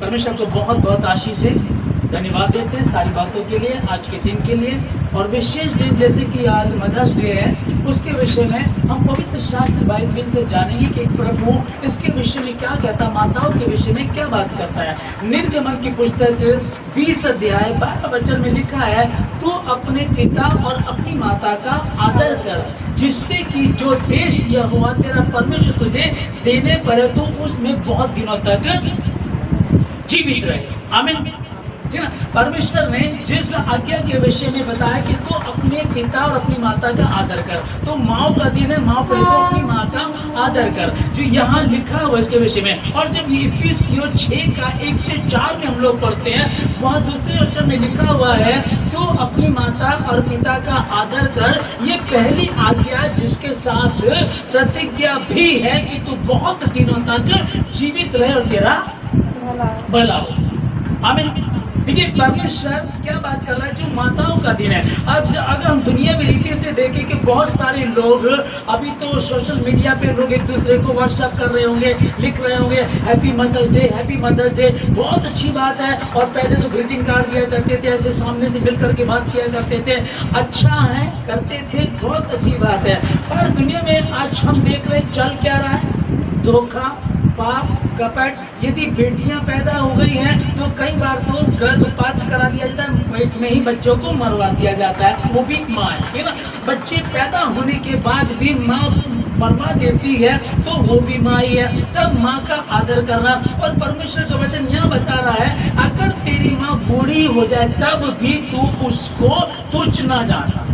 परमेश्वर को बहुत बहुत आशीष दे। धन्यवाद देते हैं सारी बातों के लिए, आज के दिन के लिए। और विशेष दिन जैसे कि आज मदर्स डे है, उसके विषय में हम पवित्र शास्त्र बाइबल से जानेंगे कि प्रभु इसके विषय में क्या कहता है, माताओं के विषय में क्या बात करता है। निर्गमन की पुस्तक 20 अध्याय 12 वचन में लिखा है, तू अपने पिता और अपनी माता का आदर कर, जिससे कि जो देश यहोवा तेरा परमेश्वर तुझे देने पर है, तू उसमें बहुत दिनों तक जीवित रहे। आमीन। ठीक है ना। परमेश्वर ने जिस आज्ञा के विषय में बताया कि तू अपने पिता और अपनी माता का आदर कर, तो माँ का दिन है, माँ पर तो अपनी माँ का आदर कर, जो यहाँ लिखा हुआ इसके विषय में। और जब इफिसियों 6 का 1 से 4 में हम लोग पढ़ते हैं, वहाँ दूसरे वचन में लिखा हुआ है, तू अपनी माता और पिता का आदर कर, ये पहली आज्ञा जिसके साथ प्रतिज्ञा भी है कि तू बहुत दिनों तक जीवित रहे और तेरा भला हो। आमीन। देखिए परमेश्वर क्या बात कर रहा है, जो माताओं का दिन है। अब अगर हम दुनिया में रीति से देखें कि बहुत सारे लोग अभी तो सोशल मीडिया पे लोग एक दूसरे को व्हाट्सएप कर रहे होंगे, लिख रहे होंगे happy mother's day, happy mother's day. बहुत अच्छी बात है। और पहले तो ग्रीटिंग कार्ड दिया करते थे, ऐसे सामने से मिल करके बात किया करते थे, अच्छा है, करते थे, बहुत अच्छी बात है। पर दुनिया में आज हम देख रहे चल क्या रहा है, धोखा, पाप, कपट। यदि बेटियां पैदा हो गई हैं तो कई बार तो गर्भपात करा दिया जाता है, पेट में ही बच्चों को मरवा दिया जाता है, वो भी माँ है ना। बच्चे पैदा होने के बाद भी माँ मरवा देती है, तो वो भी माँ ही है। तब माँ का आदर करना। और परमेश्वर का वचन यहाँ बता रहा है, अगर तेरी माँ बूढ़ी हो जाए तब भी तू उसको तुच्छ ना जाना।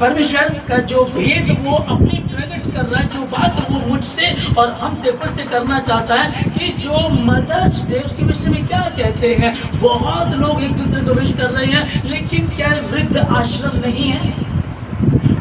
परमेश्वर का जो भेद वो अपने प्रकट कर रहा है, जो बात वो मुझसे और हमसे फिर से करना चाहता है कि जो मदर्स डे उसके विषय में क्या कहते हैं। बहुत लोग एक दूसरे को विश कर रहे हैं, लेकिन क्या वृद्ध आश्रम नहीं है?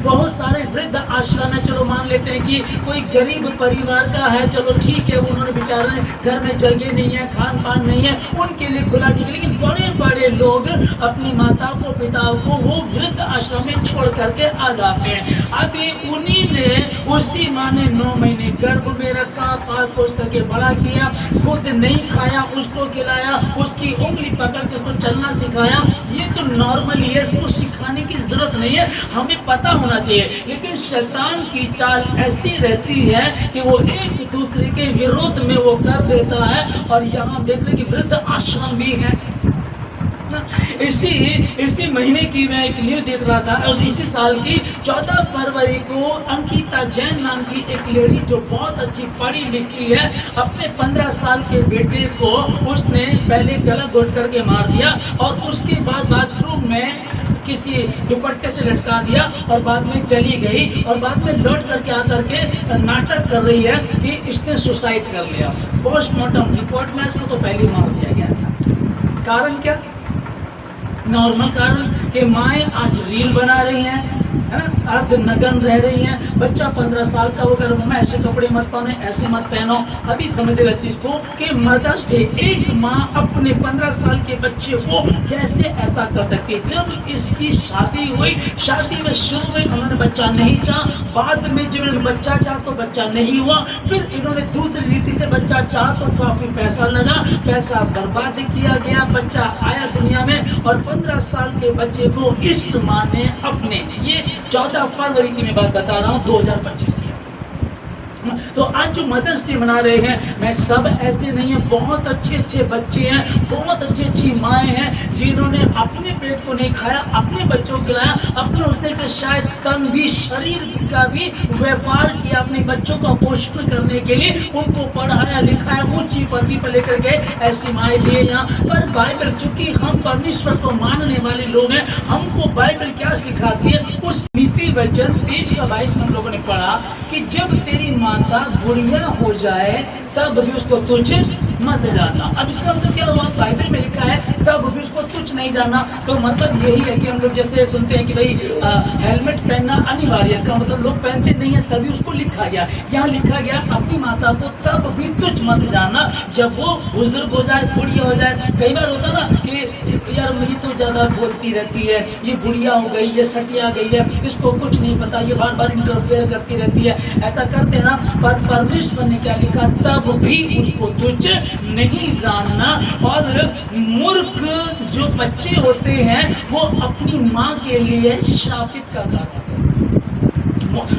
बहुत सारे वृद्ध आश्रम है। चलो मान लेते हैं कि कोई गरीब परिवार का है, चलो ठीक है, उन्होंने बेचारे घर में जगह नहीं है, खान पान नहीं है, उनके लिए खुला ठीक है। लेकिन बड़े बड़े लोग अपनी माताओं को, पिताओं को वो वृद्ध आश्रम में छोड़ करके आ जाते हैं। अभी उन्हीं ने, उसी माँ ने 9 महीने गर्भ में रखा, पाल पोस करके बड़ा किया, खुद नहीं खाया, उसको खिलाया, उसकी उंगली पकड़ के उसको चलना सिखाया। ये तो नॉर्मली है, इसको सिखाने की जरूरत नहीं है, हमें पता होना चाहिए। लेकिन शैतान की चाल ऐसी रहती है कि वो एक दूसरे के विरोध में वो कर देता है। और यहाँ देख रहे कि वृद्ध आश्रम भी है। इसी महीने की मैं एक न्यूज़ देख रहा था, और इसी साल की 14 फरवरी को अंकिता जैन नाम की एक लेडी जो बहुत अच्छी पढ़ी लिखी है, अपने 15 साल के बेटे को उसने पहले गला घोट करके मार दिया और उसके बाद बाथरूम में किसी दुपट्टे से लटका दिया और बाद में चली गई। और बाद में लौट करके आकर के नाटक कर रही है कि इसने सुसाइड कर लिया। पोस्टमार्टम रिपोर्ट में इसको तो पहले मार दिया गया था। कारण क्या? नॉर्मल कारण कि माएँ आज रील बना रही हैं, है ना, अर्ध नग्न रह रही हैं। बच्चा 15 साल का वो कर, मम्मा ऐसे कपड़े मत पहनो, ऐसे मत पहनो। अभी समझ इस चीज को कि मदर्स डे, एक माँ अपने 15 साल के बच्चे को कैसे ऐसा कर सकती है। जब इसकी शादी हुई, शादी में शुरू में उन्होंने बच्चा नहीं चाहा, बाद में जब इन्होंने बच्चा चाहा तो बच्चा नहीं हुआ, फिर इन्होंने दूसरी रीति से बच्चा चाहा तो काफी पैसा लगा, पैसा बर्बाद किया गया, बच्चा आया दुनिया में और 15 साल के बच्चे को इस माँ ने अपने, ये 14 फरवरी की मैं बात बता रहा हूँ 2025 की। तो आज जो मदर्स डे मना रहे हैं, मैं सब ऐसे नहीं है, बहुत अच्छे अच्छे बच्चे हैं, बहुत अच्छी अच्छी माएँ हैं जिन्होंने अपने पेट को नहीं खाया, अपने बच्चों को खिलाया, अपने उसने का शायद तन भी, शरीर का भी व्यापार किया, अपने बच्चों का पोषण करने के लिए उनको पढ़ाया लिखाया, ऊंची पदवी पर लेकर गए। ऐसी माएँ भी है यहाँ पर। बाइबल, चूंकि हम परमेश्वर को मानने वाले लोग हैं, हमको बाइबल क्या सिखाती है, उस नीति वचन 23 का 22 में हम लोगों ने पढ़ा कि जब तेरी माता बुढ़िया हो जाए तब भी उसको तुच्छ मत जानना। अब इसका मतलब क्या हुआ? बाइबल में लिखा है तब भी उसको तुच्छ नहीं जानना। तो मतलब यही है कि हम लोग जैसे सुनते हैं कि भाई हेलमेट पहनना अनिवार्य, इसका मतलब लोग पहनते नहीं है, तभी उसको लिखा गया। यहाँ लिखा गया अपनी माता को तब भी तुच्छ मत जानना जब वो बुजुर्ग हो जाए, बुढ़िया हो जाए। कई बार होता ना कि यार ये तो ज़्यादा बोलती रहती है, ये बुढ़िया हो गई, ये सटिया गई है, इसको कुछ नहीं पता, ये बार बार इंटरफेयर करती रहती है, ऐसा करते हैं ना। पर परमेश्वर ने क्या लिखा? तब तब भी उसको तुच्छ नहीं जानना। और मूर्ख जो बच्चे होते हैं वो अपनी माँ के लिए शापित का कारण होते हैं।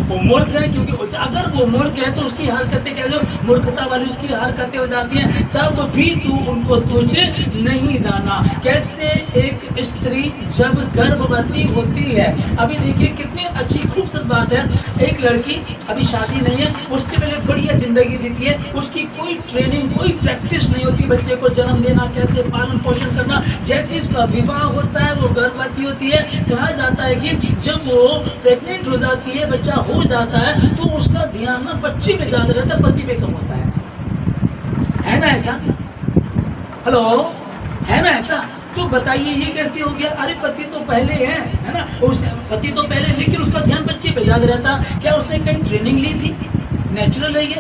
वो मूर्ख है क्योंकि अगर वो मूर्ख है तो उसकी हरकतें कह दो मूर्खता वाली उसकी हरकतें हो जाती हैं, तब भी तू उनको तुच्छ नहीं जाना। कैसे एक स्त्री जब गर्भवती होती है, अभी देखिए कितनी अच्छी खूबसूरत बात है, एक लड़की अभी शादी नहीं है, उससे पहले बढ़िया जिंदगी जीती है, उसकी कोई ट्रेनिंग कोई प्रैक्टिस नहीं होती, बच्चे को जन्म देना, कैसे पालन पोषण करना। जैसे उसका विवाह होता है, वो गर्भवती होती है, कहा जाता है कि जब वो प्रेग्नेंट हो जाती है, बच्चा हो जाता है, तो उसका ध्यान ना बच्चे पे ज्यादा रहता है, पति पे कम होता है ना ऐसा? हेलो, है ना ऐसा? तो बताइए ये कैसे हो गया? अरे पति तो पहले है ना, उस पति तो पहले, लेकिन उसका ध्यान बच्चे पे ज्यादा रहता। क्या उसने कहीं ट्रेनिंग ली थी? नेचुरल है ये,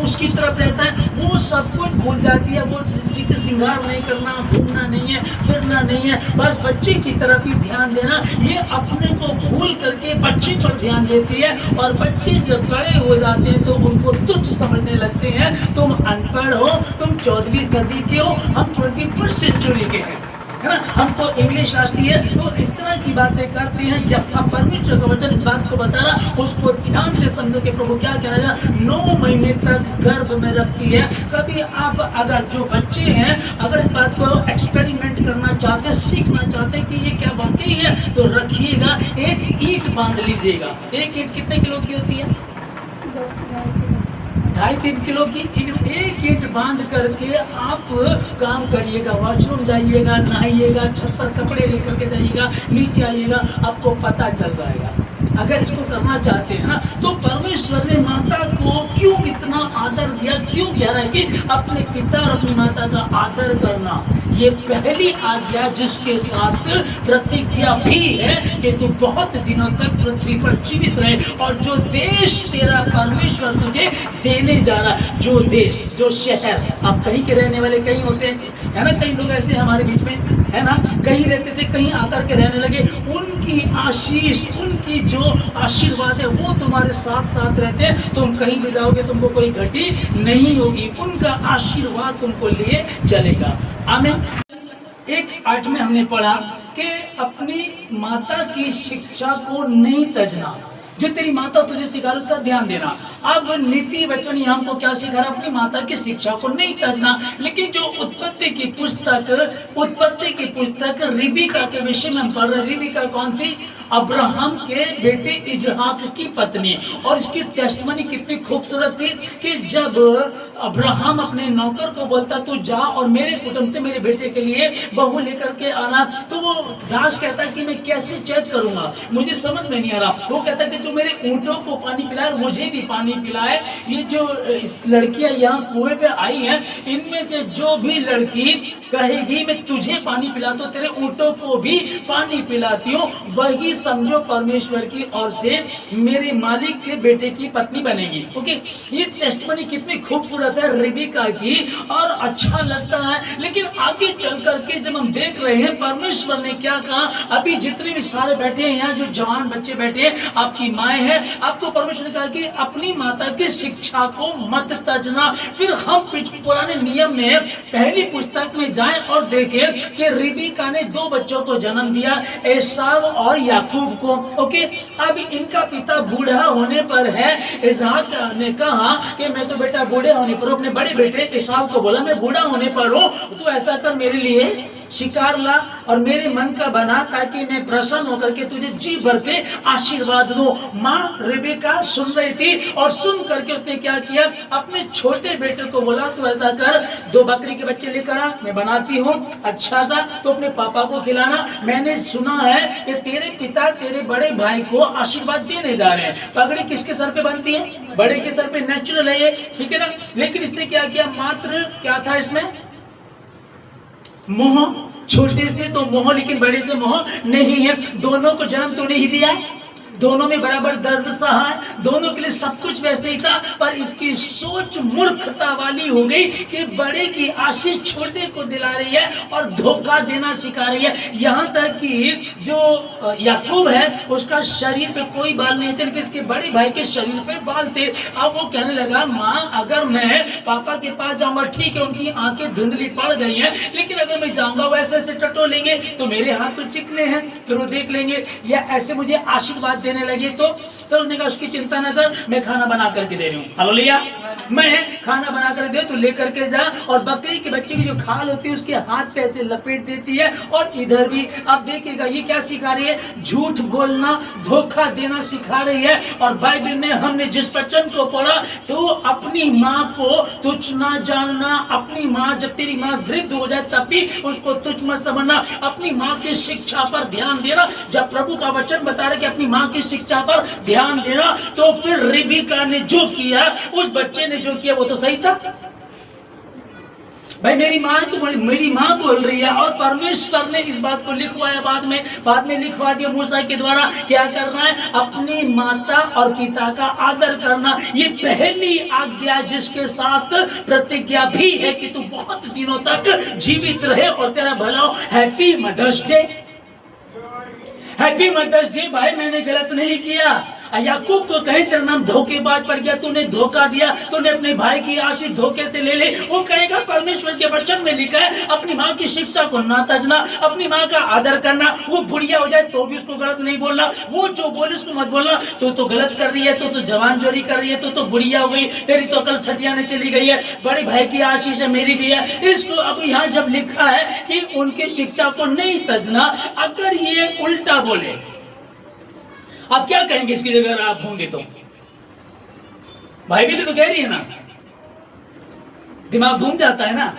उसकी तरफ रहता है, वो सब कुछ भूल जाती है, वो से श्रृंगार नहीं करना, घूमना नहीं है, फिरना नहीं है, बस बच्चे की तरफ ही ध्यान देना। ये अपने को भूल करके बच्चे पर ध्यान देती है, और बच्चे जब बड़े हो जाते हैं तो उनको तुच्छ समझने लगते हैं। तुम अनपढ़ हो, तुम 14वीं सदी के हो, हम 21st सेंचुरी के हैं, है ना, हमको इंग्लिश आती है, तो इस तरह की बातें करते हैं। यहाँ परमेश्वर का वचन इस बात को बता रहा, उसको ध्यान से समझो कि प्रभु क्या कह रहा है। 9 महीने तक गर्भ में रखती है। कभी आप अगर जो बच्चे हैं अगर इस बात को एक्सपेरिमेंट करना चाहते हैं, सीखना चाहते हैं कि ये क्या वाकई है, तो रखिएगा, एक ईंट बांध लीजिएगा। एक ईंट कितने किलो की होती है? 2.5-3 किलो की, ठीक है। एक ईंट बांध करके आप काम करिएगा, वॉशरूम जाइएगा, नहाइएगा, छत पर कपड़े लेकर के जाइएगा, नीचे आइएगा, आपको पता चल जाएगा। अगर इसको करना चाहते हैं ना, तो परमेश्वर ने माता को क्यों इतना आदर दिया, क्यों कह रहा है कि अपने पिता और अपनी माता का आदर करना, ये पहली आज्ञा जिसके साथ प्रतिज्ञा भी है कि तू बहुत दिनों तक पृथ्वी पर जीवित रहे, और जो देश तेरा परमेश्वर तुझे देने जा रहा है, जो देश, जो शहर, आप कहीं के रहने वाले कहीं होते हैं, है ना, कई लोग ऐसे हमारे बीच में, है ना, कहीं रहते थे, कहीं आकर के रहने लगे, उनकी आशीष, उनकी जो आशीर्वाद है वो तुम्हारे साथ साथ रहते हैं। तुम कहीं भी जाओगे तुमको कोई घटी नहीं होगी, उनका आशीर्वाद तुमको लिए चलेगा। आमीन। 1:8 में हमने पढ़ा कि अपनी माता की शिक्षा को नहीं तजना, जो तेरी माता तुझे सिखा उसका ध्यान देना। अब नीति वचन यहाँ हमको क्या सिखा रहा? अपनी माता की शिक्षा को नहीं तजना। लेकिन जो उत्पत्ति की पुस्तक रिबिका के विषय में हम पढ़ रहे। रिबिका कौन थी? अब्राहम के बेटे इजहाक की पत्नी। और इसकी टेस्टमनी कितनी खूबसूरत थी कि जब अब्राहम अपने नौकर को बोलता तू जा और मेरे कुटुंब से मेरे बेटे के लिए बहू लेकर के आना, तो वो दास कहता कि मैं कैसे चेक करूंगा, मुझे समझ में नहीं आ रहा। वो कहता कि जो मेरे ऊँटों को पानी पिलाए मुझे भी पानी पिलाए। ये जो लड़कियां यहाँ कुएं पे आई हैं, इनमें से जो भी लड़की कहेगी मैं तुझे पानी पिलाता हूँ, तेरे ऊँटों को भी पानी पिलाती हूँ, वही समझो परमेश्वर की ओर से मेरे मालिक के बेटे की पत्नी बनेगी। ओके, ये टेस्टमनी कितनी खूबसूरत है रिबिका की, और अच्छा लगता है। लेकिन आगे चल करके जब हम देख रहे हैं परमेश्वर ने क्या कहा, अभी जितने भी सारे बैठे हैं यहाँ, जो जवान बच्चे बैठे हैं, आपकी माएँ हैं, आपको परमेश्वर ने कहा कि अपनी माता की शिक्षा को मत तजना। फिर हम पुराने नियम में पहली पुस्तक में जाएं और देखें कि रिबिका ने 2 बच्चों को जन्म दिया, एसाव और याकूब को। ओके, अब इनका पिता बूढ़ा होने पर है, इसहाक ने कहा कि मैं तो बेटा बूढ़े होने पर, अपने बड़े बेटे एसाव को बोला मैं बूढ़ा होने पर हूँ, तो ऐसा कर मेरे लिए शिकार ला और मेरे मन का बना, ताकि मैं प्रसन्न होकर के तुझे जी भर के आशीर्वाद दूं। माँ रिबिका सुन रही थी, और सुन करके उसने क्या किया, अपने छोटे बेटे को बोला तो ऐसा कर 2 बकरी के बच्चे लेकर आ, मैं बनाती हूँ, अच्छा था तो अपने पापा को खिलाना। मैंने सुना है कि तेरे पिता तेरे बड़े भाई को आशीर्वाद देने जा रहे हैं। पगड़ी किसके सर पे बनती है? बड़े के सर पे, नेचुरल है ये, ठीक है ना। लेकिन इसने क्या किया, मात्र क्या था इसमें? मोह। छोटे से तो मोह, लेकिन बड़े से मोह नहीं है। दोनों को जन्म तूने ही दिया है, दोनों में बराबर दर्द सहा है, दोनों के लिए सब कुछ वैसे ही था, पर इसकी सोच मूर्खता वाली हो गई कि बड़े की आशीष छोटे को दिला रही है और धोखा देना सिखा रही है। यहां तक कि जो याकूब है उसका शरीर पे कोई बाल नहीं थे, लेकिन इसके बड़े भाई के शरीर पे बाल थे। अब वो कहने लगा, माँ अगर मैं पापा के पास जाऊंगा, ठीक है उनकी आंखें धुंधली पड़ गई हैं, लेकिन अगर मैं जाऊंगा वैसे ऐसे टटोलेंगे तो मेरे हाथ तो चिकने हैं, फिर वो देख लेंगे, या ऐसे मुझे आशीर्वाद देने लगे तो उसने कहा उसकी चिंता न कर, मैं खाना बना करके दे रही हूँ। हालेलुया, मैं खाना बना कर दे, तो लेकर के जा, और बकरी के बच्चे की जो खाल होती है उसके हाथ पे ऐसे लपेट देती है, और इधर भी आप देखिएगा ये क्या सिखा रही है, झूठ बोलना, धोखा देना सिखा रही है। और बाइबल में हमने जिस वचन को पढ़ा, तो अपनी माँ को तुच्छ ना जानना, अपनी माँ जब तेरी माँ वृद्ध हो जाए तब भी उसको तुच्छ मत समझना, अपनी माँ की शिक्षा पर ध्यान देना। जब प्रभु का वचन बता रहा है कि अपनी माँ की शिक्षा पर ध्यान देना, तो फिर रिबिका ने जो किया, उस बच्चे ने जो किया वो तो सही था। भाई मेरी माँ तो मेरी माँ बोल रही है, और परमेश्वर ने इस बात को लिखवाया, बाद में लिखवा दिया मूसा के द्वारा। क्या करना है, अपनी माता और पिता का आदर करना, ये पहली आज्ञा जिसके साथ प्रतिज्ञा भी है कि तू बहुत दिनों तक जीवित रहे और तेरा भला हो। Happy mother's day, happy mother's day. भाई मैंने गलत नहीं किया, याकूब को कहे तेरा नाम धोखेबाज पड़ गया, तूने धोखा दिया, तूने अपने भाई की आशीष धोखे से ले ले। वो कहेगा परमेश्वर के वचन में लिखा है अपनी माँ की शिक्षा को ना तजना, अपनी माँ का आदर करना। वो बुढ़िया हो जाए तो भी उसको गलत नहीं बोलना, वो जो बोले उसको मत बोलना, तो गलत कर रही है, तो जवान जोरी कर रही है, तो बुढ़िया हो गई, तेरी तो अकल सटियाने चली गई है, बड़े भाई की आशीष है, मेरी भी है। इसको अब यहाँ जब लिखा है कि उनकी शिक्षा को नहीं तजना, अगर ये उल्टा बोले, आप क्या कहेंगे इसकी जगह आप होंगे तो? भाई भी तो कह रही है ना, दिमाग घूम जाता है ना।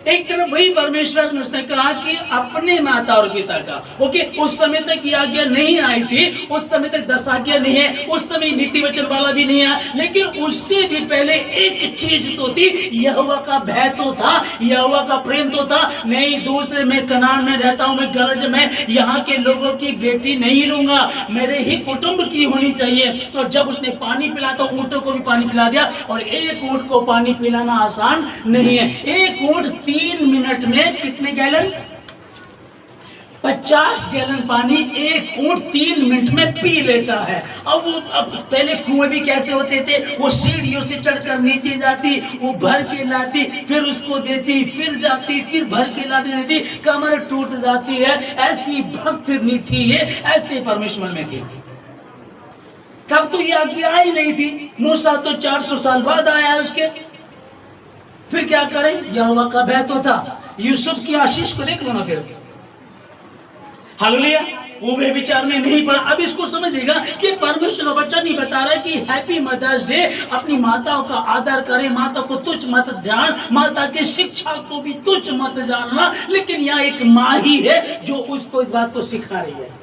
एक तरफ वही परमेश्वर ने उसने कहा कि अपने माता और पिता का, ओके, उस समय तक ये आज्ञा नहीं आई थी, उस समय तक 10 आज्ञा नहीं है, उस समय नीति वचन वाला भी नहीं है, लेकिन उससे भी पहले एक चीज तो थी, यहोवा का भय तो था, यहोवा का प्रेम तो था। नहीं, दूसरे में कनान में रहता हूं, मैं गरज में यहाँ के लोगों की बेटी नहीं लूंगा, मेरे ही कुटुंब की होनी चाहिए। तो जब उसने पानी पिला तो ऊंटों को भी पानी पिला दिया, और एक ऊंट को पानी पिलाना आसान नहीं है। एक ऊंट 3 मिनट में कितने गैलन? 50 गैलन पानी एक ऊंट 3 मिनट में पी लेता है। अब पहले कुएं भी कैसे होते थे, वो सीढ़ियों से चढ़कर नीचे जाती, वो भर के लाती, फिर उसको देती, फिर जाती, फिर भर के लाती देती, कमर टूट जाती है। ऐसी भक्त नहीं थी ये, ऐसे परमेश्वर में थी। तब तो ये आज्ञा ही नहीं थी, मूसा तो 400 साल बाद आया है उसके। फिर क्या करें, यहोवा का भय तो था। यूसुफ की आशीष को देख लो ना फिर, हालेलुया, वो वे विचार में नहीं पड़ा। अब इसको समझिएगा कि परमेश्वर का वचन ही बता रहा है कि हैप्पी मदर्स डे, अपनी माताओं का आदर करें, माता को तुच्छ मत जान, माता की शिक्षा को भी तुच्छ मत जानना। लेकिन यहाँ एक माँ ही है जो उसको इस बात को सिखा रही है,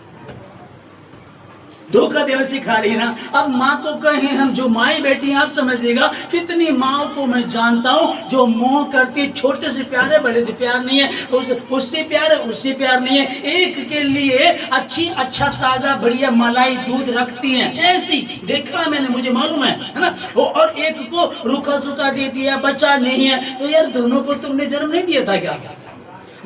धोखा देना सिखा रही है ना। अब माँ को कहें हम, जो माई बेटी आप समझिएगा, कितनी माँ को मैं जानता हूँ जो मोह करती, छोटे से प्यार है, बड़े से प्यार नहीं है, उससे प्यार है, उससे प्यार नहीं है। एक के लिए अच्छा ताजा बढ़िया मलाई दूध रखती हैं, ऐसी देखा है मैंने, मुझे मालूम है ना। और एक को रूखा सूखा दे दिया, बच्चा नहीं है, तो यार दोनों को तुमने जन्म नहीं दिया था क्या?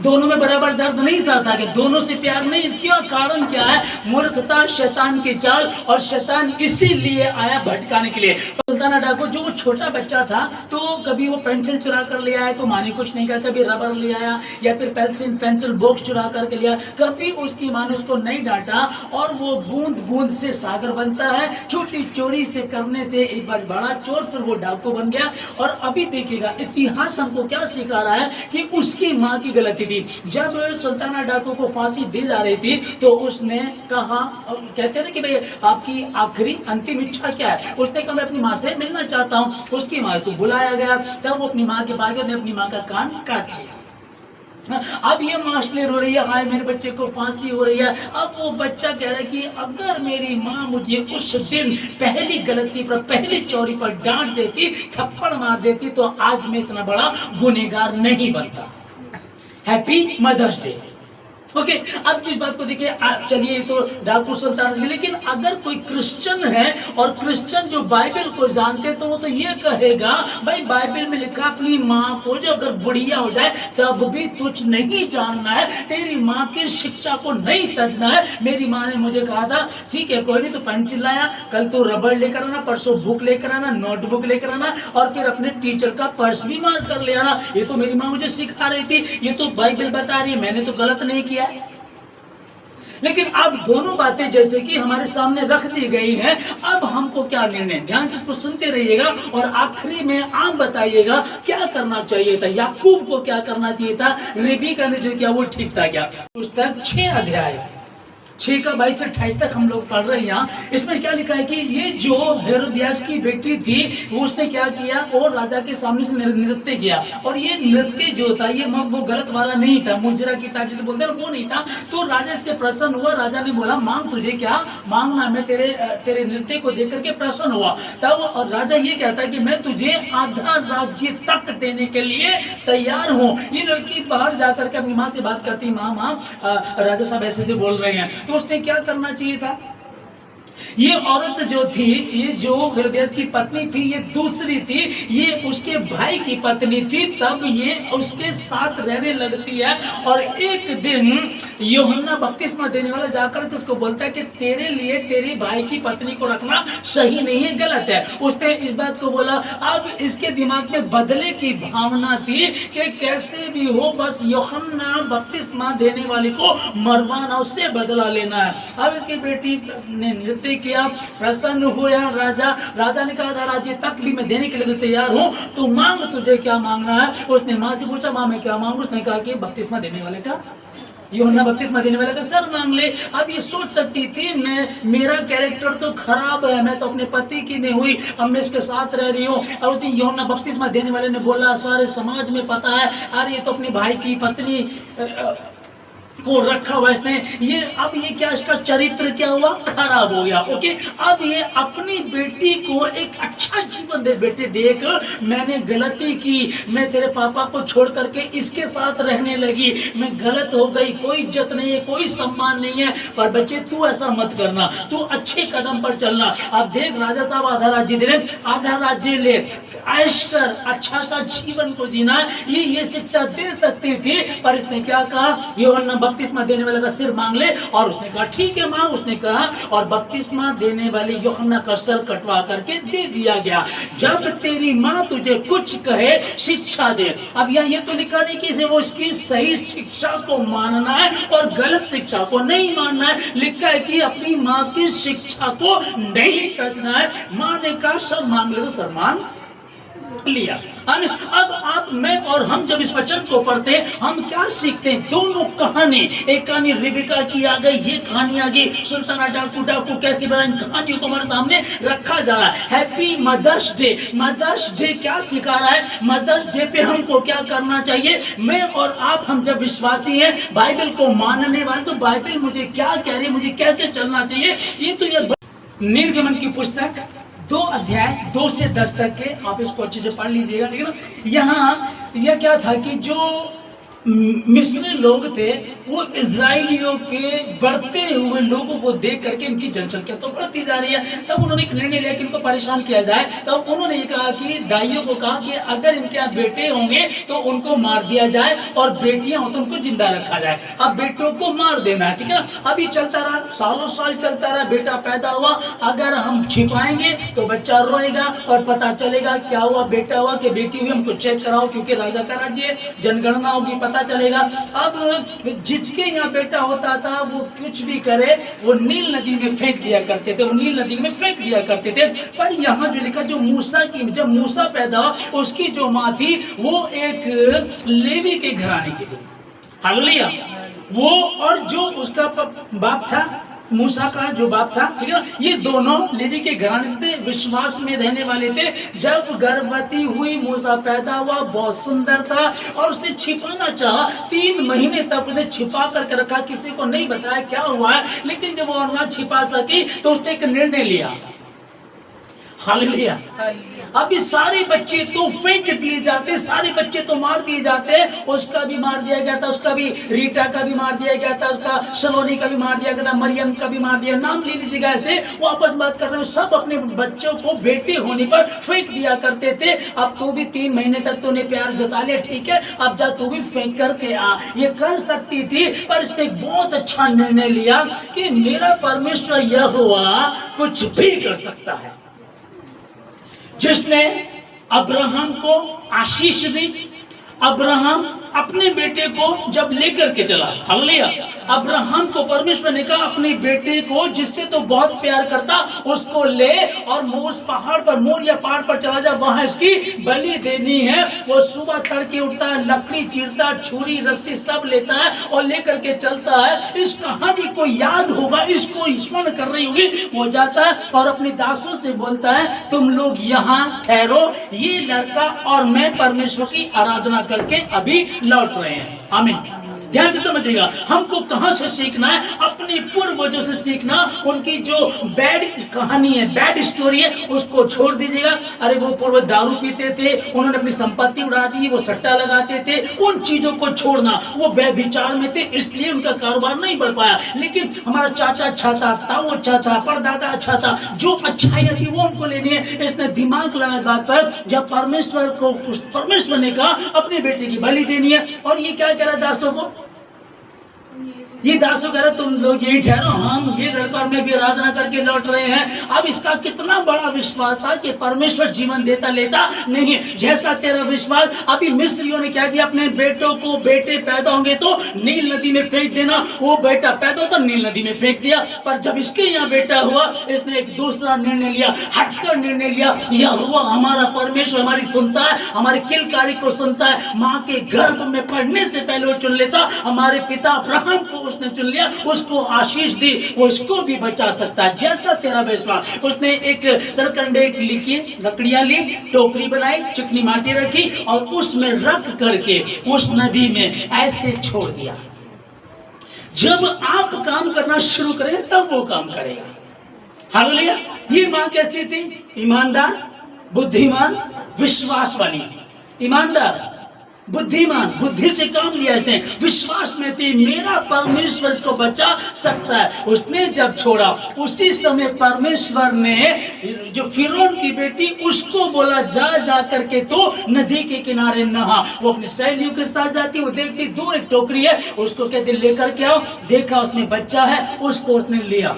दोनों में बराबर दर्द नहीं सहता कि दोनों से प्यार नहीं? क्या कारण क्या है? मूर्खता, शैतान की चाल, और शैतान इसीलिए आया भटकाने के लिए। सुल्ताना डाकू जो वो छोटा बच्चा था, तो कभी वो पेंसिल चुरा कर ले आया तो माँ ने कुछ नहीं कहा, कभी रबर ले आया या फिर पेंसिल बॉक्स चुरा करके लिया, कभी उसकी माँ ने उसको नहीं डांटा। और वो बूंद बूंद से सागर बनता है, छोटी चोरी से करने से एक बार बड़ा चोर, फिर वो डाकू बन गया। और अभी देखिएगा इतिहास हमको क्या सिखा रहा है कि उसकी माँ की गलती थी। जब सुल्ताना डाकू को फांसी दी जा रही थी तो उसने कहा, कहते हैं ना कि भाई आपकी आखिरी अंतिम इच्छा क्या है? उसने कहा मैं अपनी माँ से मिलना चाहता हूँ। उसकी माँ को बुलाया गया, तब वो अपनी माँ के पास गया, अपनी माँ का कान काट लिया। अब ये माँ रो रही है, हाय मेरे बच्चे को फांसी हो रही है। अब वो बच्चा कह रहा है कि अगर मेरी माँ मुझे उस दिन पहली गलती पर, पहली चोरी पर डांट देती, थप्पड़ मार देती, तो आज मैं इतना बड़ा गुनहगार नहीं बनता। Happy mother's day. ओके, अब इस बात को देखिए, चलिए ये तो डाकू सुल्तान से, लेकिन अगर कोई क्रिश्चियन है और क्रिश्चियन जो बाइबल को जानते हैं तो वो तो ये कहेगा भाई बाइबल में लिखा अपनी माँ को जो अगर बुढ़िया हो जाए तब भी तुझ नहीं जानना है, तेरी माँ की शिक्षा को नहीं तजना है। मेरी माँ ने मुझे कहा था ठीक है कोई नहीं, तो पेन चिल्लाया, कल तो रबड़ लेकर आना, परसों बुक लेकर आना, नोटबुक लेकर आना, और फिर अपने टीचर का पर्स भी मार कर ले आना। ये तो मेरी माँ मुझे सिखा रही थी, ये तो बाइबल बता रही है, मैंने तो गलत नहीं किया। लेकिन अब दोनों बातें जैसे कि हमारे सामने रख दी गई हैं, अब हमको क्या निर्णय, ध्यान से इसको सुनते रहिएगा और आखिरी में आप बताइएगा क्या करना चाहिए था, याकूब को क्या करना चाहिए था, रिबेका ने जो किया वो ठीक था क्या। पुस्तक 6 अध्याय 6 का 22 से 28 तक हम लोग पढ़ रहे हैं। यहाँ इसमें क्या लिखा है कि ये जो हेरोदियास की बेटी थी वो उसने क्या किया, वो राजा के सामने से नृत्य किया, और ये नृत्य जो था ये वो गलत वाला नहीं था, मुजरा की टाइप से बोलते हैं वो नहीं था। तो राजा से प्रसन्न हुआ, राजा ने बोला मांग, तुझे क्या मांगना, मैं तेरे नृत्य को देख करके प्रसन्न हुआ। तब और राजा ये कहता है कि मैं तुझे आधा राज्य तक देने के लिए तैयार हूँ। ये लड़की बाहर जाकर के अपनी माँ से बात करती, माँ राजा साहब ऐसे बोल रहे हैं। तो उसने क्या करना चाहिए था, ये औरत जो थी, ये जो हेरोदेस की पत्नी थी, ये दूसरी थी, ये उसके भाई की पत्नी थी, तब ये उसके साथ रहने लगती है। और एक दिन यूहन्ना बपतिस्मा देने वाला जाकर के उसको बोलता है कि तेरे लिए तेरी भाई की पत्नी को रखना सही नहीं है, गलत है। उसने इस बात को बोला। अब इसके दिमाग में बदले की भावना थी कि कैसे भी हो बस यूहन्ना बपतिस्मा देने वाले को मरवाना, उससे बदला लेना है। अब इसकी बेटी ने नृत्य किया, प्रसन्न हुआ राजा ने कहा राज्य तक भी मैं देने के लिए तैयार हूँ, तो मांग, तुझे क्या मांगना है। उसने माँ से पूछा माँ मैं क्या मांगू, उसने कहा कि बपतिस्मा देने वाले का, यूहन्ना बपतिस्मा देने वाले का सर मांग ले। अब ये सोच सकती थी मेरा कैरेक्टर तो खराब है, मैं तो अपने पति की नहीं हुई, अब मैं इसके साथ रह रही हूँ। और यूहन्ना बपतिस्मा देने वाले ने बोला सारे समाज में पता है, अरे ये तो अपने भाई की पत्नी को रखा हुआ इसने, ये अब ये क्या, इसका चरित्र क्या हुआ, खराब हो गया। ओके, अब ये अपनी बेटी को एक अच्छा जीवन दे, बेटे देख मैंने गलती की, मैं तेरे पापा को छोड़ करके इसके साथ रहने लगी, मैं गलत हो गई, कोई इज्जत नहीं है, कोई सम्मान नहीं है, पर बच्चे तू ऐसा मत करना, तू अच्छे कदम पर चलना। अब देख राजा साहब आधा राज्य दे रहे, आधा राज्य ले, ऐश कर, अच्छा सा जीवन को जीना, ये शिक्षा दे सकती थी। पर इसने क्या कहा, यूहन्ना बपतिस्मा देने वाले का सिर मांग ले, और उसने कहा ठीक है माँ, उसने कहा, और बपतिस्मा देने वाले यूहन्ना का सर कटवा करके दे दिया गया। जब तेरी माँ तुझे कुछ कहे शिक्षा दे। अब यहाँ ये तो लिखा नहीं कि वो इसकी सही शिक्षा को मानना है और गलत शिक्षा को नहीं मानना है, लिखा है कि अपनी माँ की शिक्षा को नहीं तजना है। माँ ने कहा सर मांग ले, तो सर मांग लिया। अब आप, मैं और हम जब इस वचन को पढ़ते हैं हम क्या सीखते हैं, दोनों कहानी, एक कहानी रिबेका की आ गई, ये कहानी आ गई सुल्ताना डाकू कैसे बना, इन कहानियों को हमारे सामने रखा जा रहा है। Happy mother's day. Mother's day क्या सिखा रहा है, मदर्स डे पे हमको क्या करना चाहिए। मैं और आप, हम जब विश्वासी हैं, बाइबल को मानने वाले, तो बाइबल मुझे क्या कह रही है, मुझे कैसे चलना चाहिए। ये तो ये निर्गमन की पुस्तक 2 अध्याय 2 से 10 तक के आप इसको अच्छे से पढ़ लीजिएगा। लेकिन यहाँ यह क्या था कि जो मिस्री लोग थे वो इजराइलियों के बढ़ते हुए लोगों को देख करके इनकी जनसंख्या तो बढ़ती जा रही है। तब उन्होंने एक निर्णय लिया कि इनको परेशान किया जाए। तब उन्होंने ये कहा कि दाइयों को कहा कि अगर इनके यहाँ बेटे होंगे तो उनको मार दिया जाए, और बेटियां हो तो उनको जिंदा रखा जाए। अब बेटों को मार देना है, ठीक है। अभी चलता रहा, सालों साल चलता रहा, बेटा पैदा हुआ, अगर हम छिपाएंगे तो बच्चा रोएगा और पता चलेगा क्या हुआ, बेटा हुआ कि बेटी हुई, हमको चेक कराओ, क्योंकि राजा का राज्य है, जनगणना होगी, पता चलेगा। अब जिसके यहाँ बेटा होता था वो कुछ भी करे वो नील नदी में फेंक दिया करते थे, वो नील नदी में फेंक दिया करते थे। पर यहाँ जो लिखा, जो मूसा की, जब मूसा पैदा हुआ उसकी जो माँ थी वो एक लेवी के घराने की थी, हालेलुया। वो और जो उसका बाप था, मूसा का जो बाप था, ठीक है, ये दोनों लेवी के घराने से थे, विश्वास में रहने वाले थे। जब गर्भवती हुई, मूसा पैदा हुआ, बहुत सुंदर था, और उसने छिपाना चाहा, 3 महीने तक उसने छिपा करके रखा, किसी को नहीं बताया क्या हुआ है। लेकिन जब वो ना छिपा सकी तो उसने एक निर्णय लिया, हालेलुया। अभी सारे बच्चे तो फेंक दिए जाते, सारे बच्चे तो मार दिए जाते। उसका भी मार दिया गया था, उसका भी, रीटा का भी मार दिया गया था, उसका सलोनी का भी मार दिया गया था, मरियम का भी मार दिया, नाम ले लीजिएगा। ऐसे वापस बात कर रहे हो, सब अपने बच्चों को बेटे होने पर फेंक दिया करते थे। अब तू भी 3 महीने तक तूने प्यार जता लिया, ठीक है, अब जा तू भी फेंक करके आ। ये कर सकती थी, पर इसने एक बहुत अच्छा निर्णय लिया कि मेरा परमेश्वर यहोवा कुछ भी कर सकता है। जिसने अब्राहम को आशीष दी, अब्राहम अपने बेटे को जब लेकर के चला, हालेलुया, अब्राहम को परमेश्वर ने कहा अपने बेटे को जिससे तो बहुत प्यार करता उसको ले और उस पहाड़ पर, मोरिया पहाड़ पर चला जा, वहां इसकी बलि देनी है। वो सुबह तड़के उठता है, लकड़ी चीरता, छुरी रस्सी सब लेता है और लेकर के चलता है। इस कहानी को याद होगा, इसको स्मरण कर रही होगी। वो जाता है और अपने दासों से बोलता है तुम लोग यहाँ ठहरो, ये लड़का और मैं परमेश्वर की आराधना करके अभी लौट रहे हैं। आमीन। ध्यान से समझिएगा, हमको कहां से सीखना है? अपने पूर्वजों से सीखना। उनकी जो बैड कहानी है, बैड स्टोरी है, उसको छोड़ दीजिएगा। अरे वो पूर्वज दारू पीते थे, उन्होंने अपनी संपत्ति उड़ा दी, वो सट्टा लगाते थे, उन चीजों को छोड़ना। वो व्यभिचार में थे, इसलिए उनका कारोबार नहीं बढ़ पाया। लेकिन हमारा चाचा अच्छा था, ताऊ अच्छा था, परदादा अच्छा था, जो अच्छाइयां थी वो हमको लेनी है। इसने दिमाग लगाया बात पर। जब परमेश्वर ने कहा अपने बेटे की बलि देनी है, और ये क्या कह रहा है दासों को? ये दासों कह रहे तुम लोग यही ठहरो, हम ये लड़का और मैं भी आराधना करके लौट रहे हैं। अब इसका कितना बड़ा विश्वास था कि परमेश्वर जीवन देता लेता नहीं है। जैसा तेरा विश्वास, अभी मिस्रियों ने क्या किया, अपने बेटों को, बेटे पैदा होंगे तो नील नदी में फेंक देना। वो बेटा पैदा होता नील नदी में फेंक दिया। पर जब इसके यहाँ बेटा हुआ, इसने एक दूसरा निर्णय लिया, हटकर निर्णय लिया। यह हुआ हमारा परमेश्वर हमारी सुनता है, हमारे किलकारी को सुनता है। माँ के गर्भ में पढ़ने से पहले वो चुन लेता। हमारे पिता अब्राहम को उसने चुन लिया, उसको आशीष दी, वो इसको भी बचा सकता है। जैसा तेरा विश्वास। उसने एक सरकंडे लिखी, लकड़ियां ली, टोकरी बनाई, चिकनी माटी रखी और उसमें रख करके उस नदी में ऐसे छोड़ दिया। जब आप काम करना शुरू करें तब वो काम करेगा। हालेलुया। ये मां कैसी थी? ईमानदार, बुद्धिमान, विश्वास वाली। ईमानदार, बुद्धिमान, बुद्धि से काम लिया इसने, विश्वास में थी मेरा परमेश्वर इसको बचा सकता है। उसने जब छोड़ा, उसी समय परमेश्वर ने जो फिरौन की बेटी, उसको बोला जा करके तो नदी के किनारे नहा। वो अपने सहेलियों के साथ जाती, वो देखती दूर एक टोकरी है, उसको कहते लेकर के आओ। देखा उसमें बच्चा है, उसको उसने लिया।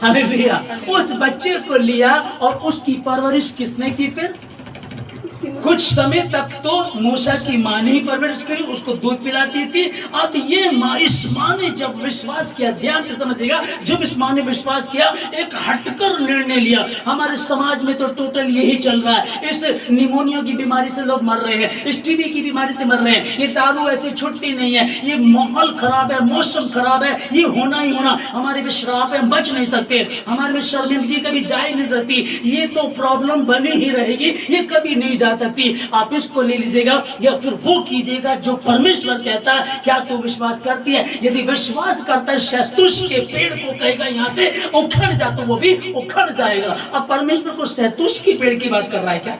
हालेलुया। उस बच्चे को लिया और उसकी परवरिश किसने की? फिर कुछ समय तक तो मूसा की मां ने ही परवरिश करी, उसको दूध पिलाती थी। अब ये माँ, इस माँ ने जब विश्वास किया, ध्यान से समझिएगा, जब इस माँ ने विश्वास किया, एक हटकर निर्णय लिया। हमारे समाज में तो टोटल यही चल रहा है। इस निमोनिया की बीमारी से लोग मर रहे हैं, इस टीबी की बीमारी से मर रहे हैं, ये दारू ऐसे छुटती नहीं है, ये माहौल खराब है, मौसम खराब है, ये होना ही होना। हमारे में श्राप है, हम बच नहीं सकते, हमारे में शर्मिंदगी कभी जा ही नहीं सकती, ये तो प्रॉब्लम बनी ही रहेगी, ये कभी नहीं जा सकती। आप इसको ले लीजिएगा या फिर वो कीजिएगा जो परमेश्वर कहता है। क्या तू विश्वास करती है? यदि विश्वास करता है, शहतूश के पेड़ को कहेगा यहाँ से उखड़ जा, तो वो भी उखड़ जाएगा। अब परमेश्वर को शहतूश की पेड़ की बात कर रहा है क्या?